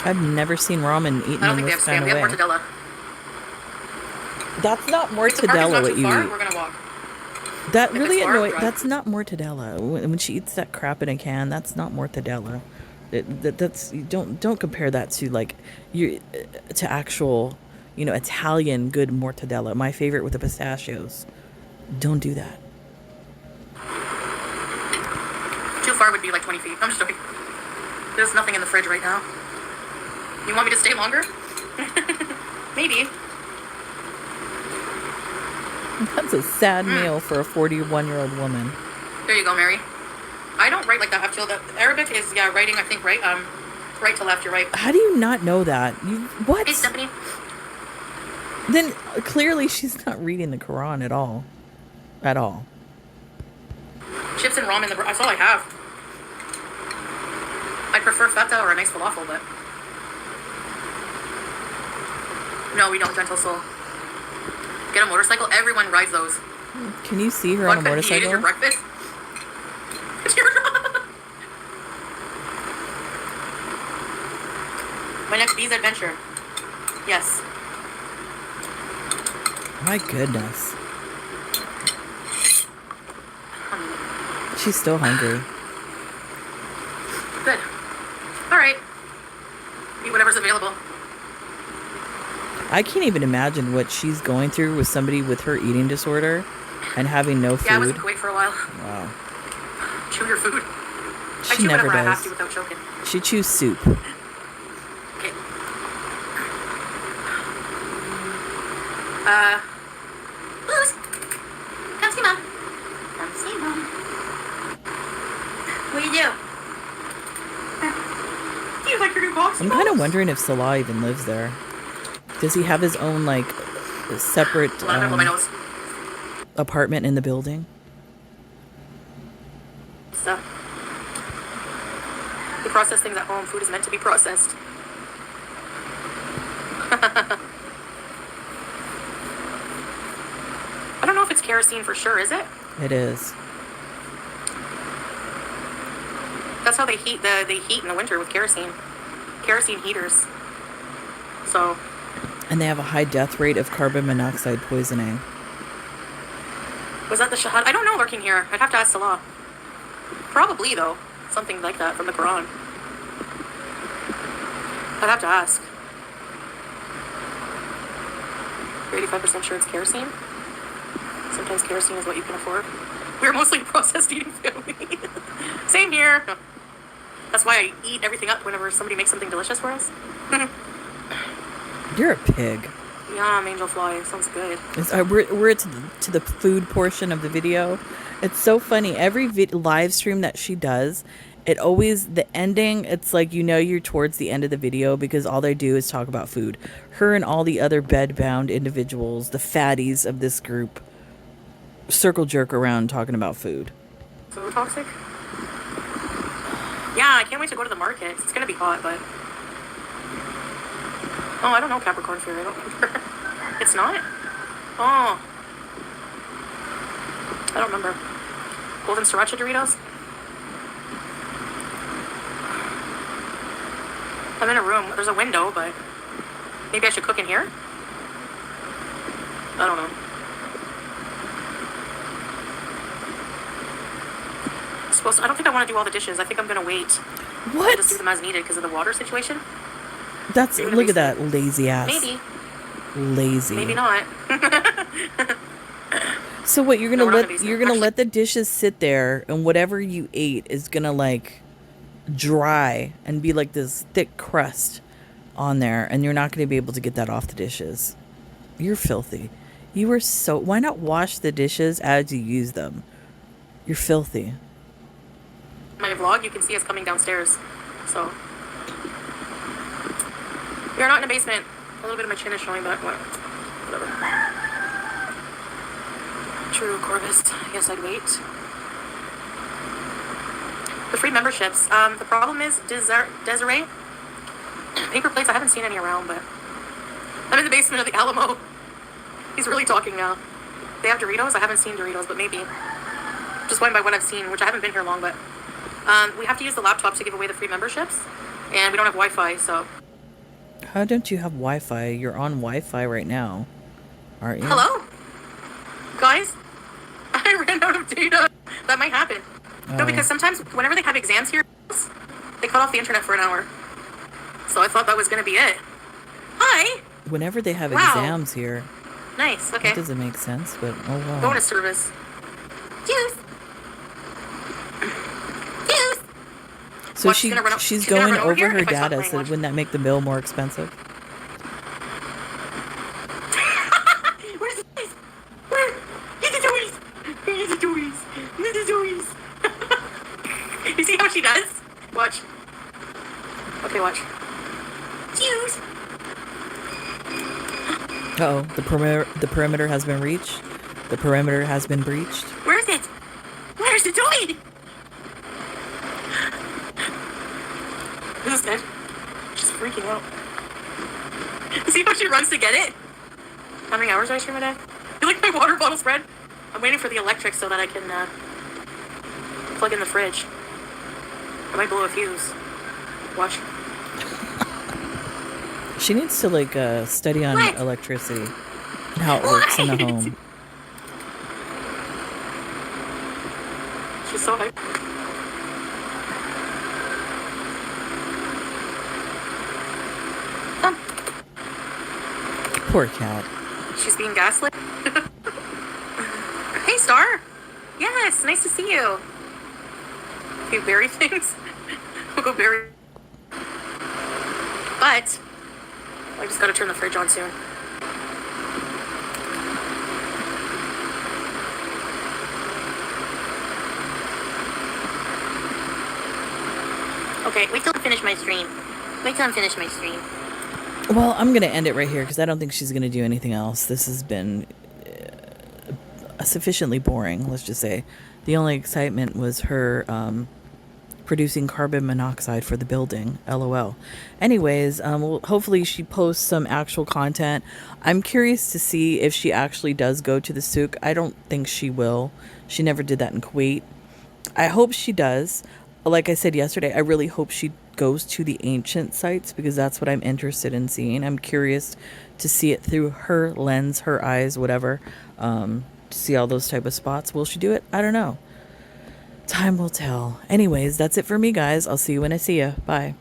I've never seen ramen eaten I don't in think they have this spam. kind We of have way. mortadella. That's not If the park is mortadella not what too you far, eat. we're gonna walk. That if really it's far, annoys. drive. That's not mortadella. When she eats that crap in a can, that's not mortadella. That's don't compare that to like you to actual, Italian good mortadella. My favorite with the pistachios. Don't do that. Too far would be like 20 feet. I'm just joking. There's nothing in the fridge right now. You want me to stay longer? Maybe. That's a sad meal for a 41-year-old woman. There you go, Mary. I don't write like that. I feel that Arabic is, writing, I think, right? Right to left, you're right. How do you not know that? What? Hey, Stephanie. Then clearly she's not reading the Quran at all. At all. Chips and ramen, that's all I have. I prefer feta or a nice falafel, but... No, we don't, gentle soul. Get a motorcycle. Everyone rides those. Can you see her on a motorcycle? You ate your breakfast? My next bee's adventure. Yes. My goodness. She's still hungry. Good. All right. Eat whatever's available. I can't even imagine what she's going through with somebody with her eating disorder and having no food. Yeah, I was in Kuwait for a while. Wow. Chew your food. She I chew never whatever I have does. to without choking. She chews soup. Okay. Blues. Come see Mom. Come see Mom. What do you do? Do you like your new box? I'm kind of wondering if Salah even lives there. Does he have his own, like, separate apartment in the building? So, we process things at home. Food is meant to be processed. I don't know if it's kerosene for sure, is it? It is. That's how they heat in the winter with kerosene. Kerosene heaters. So. And they have a high death rate of carbon monoxide poisoning. Was that the shahad? I don't know, lurking here. I'd have to ask Salah. Probably, though. Something like that from the Quran. I'd have to ask. You're 85% sure it's kerosene? Sometimes kerosene is what you can afford. We're mostly a processed eating family. Same here. That's why I eat everything up whenever somebody makes something delicious for us. You're a pig. Yum, angel fly. Sounds good. We're to the food portion of the video. It's so funny. Every live stream that she does, it always, the ending, it's like, you're towards the end of the video because all they do is talk about food. Her and all the other bed-bound individuals, the fatties of this group, circle jerk around talking about food. So toxic? Yeah, I can't wait to go to the market. It's going to be hot, but... Oh, I don't know Capricorn fear. I don't remember. It's not? Oh. I don't remember. Golden Sriracha Doritos? I'm in a room. There's a window, but... Maybe I should cook in here? I don't know. I don't think I want to do all the dishes. I think I'm going to wait. What? I'll just do them as needed because of the water situation. Look at that lazy ass. Maybe. Lazy. Maybe not. So what, you're gonna let the dishes sit there and whatever you ate is gonna like dry and be like this thick crust on there and you're not gonna be able to get that off the dishes. You're filthy. Why not wash the dishes as you use them? You're filthy. My vlog, you can see us coming downstairs. So we are not in a basement. A little bit of my chin is showing, but whatever. True, Corvus. I guess I'd wait. The free memberships. The problem is Desiree. Paper plates. I haven't seen any around, but I'm in the basement of the Alamo. He's really talking now. They have Doritos. I haven't seen Doritos, but maybe. Just going by what I've seen, which I haven't been here long, but we have to use the laptop to give away the free memberships, and we don't have Wi-Fi, so. How don't you have Wi-Fi? You're on Wi-Fi right now, aren't you? Hello? Guys? I ran out of data. That might happen. No, because sometimes whenever they have exams here, they cut off the internet for an hour. So I thought that was going to be it. Hi! whenever they have Wow. exams here. Nice. Okay. That doesn't make sense, but oh wow. Bonus service. Juice. Juice. So What, she's going over her data. So wouldn't that make the bill more expensive? Where's the toys? Where? Get the toys. Get the toys. Get the toys. You see how she does? Watch. Okay, watch. Juice. Uh-oh, the perimeter has been reached. The perimeter has been breached. Where's it? Where's the toy? This is dead. She's freaking out. See how she runs to get it? How many hours do I stream a day? You like my water bottle spread? I'm waiting for the electric so that I can plug in the fridge. I might blow a fuse. Watch. She needs to like study on electricity and how it works in the home. She's so hyped. Come. Poor cat. She's being gaslit. Hey, Star. Yes, nice to see you. Okay, berry things. We'll go berry. But I just gotta turn the fridge on soon. Okay, wait till I finish my stream. Well, I'm going to end it right here because I don't think she's going to do anything else. This has been sufficiently boring, let's just say. The only excitement was her producing carbon monoxide for the building. LOL. Anyways, well, hopefully she posts some actual content. I'm curious to see if she actually does go to the souk. I don't think she will. She never did that in Kuwait. I hope she does. Like I said yesterday, I really hope she goes to the ancient sites because that's what I'm interested in seeing. I'm curious to see it through her lens, her eyes, whatever, to see all those type of spots. Will she do it? I don't know. Time will tell. Anyways, that's it for me, guys. I'll see you when I see you. Bye.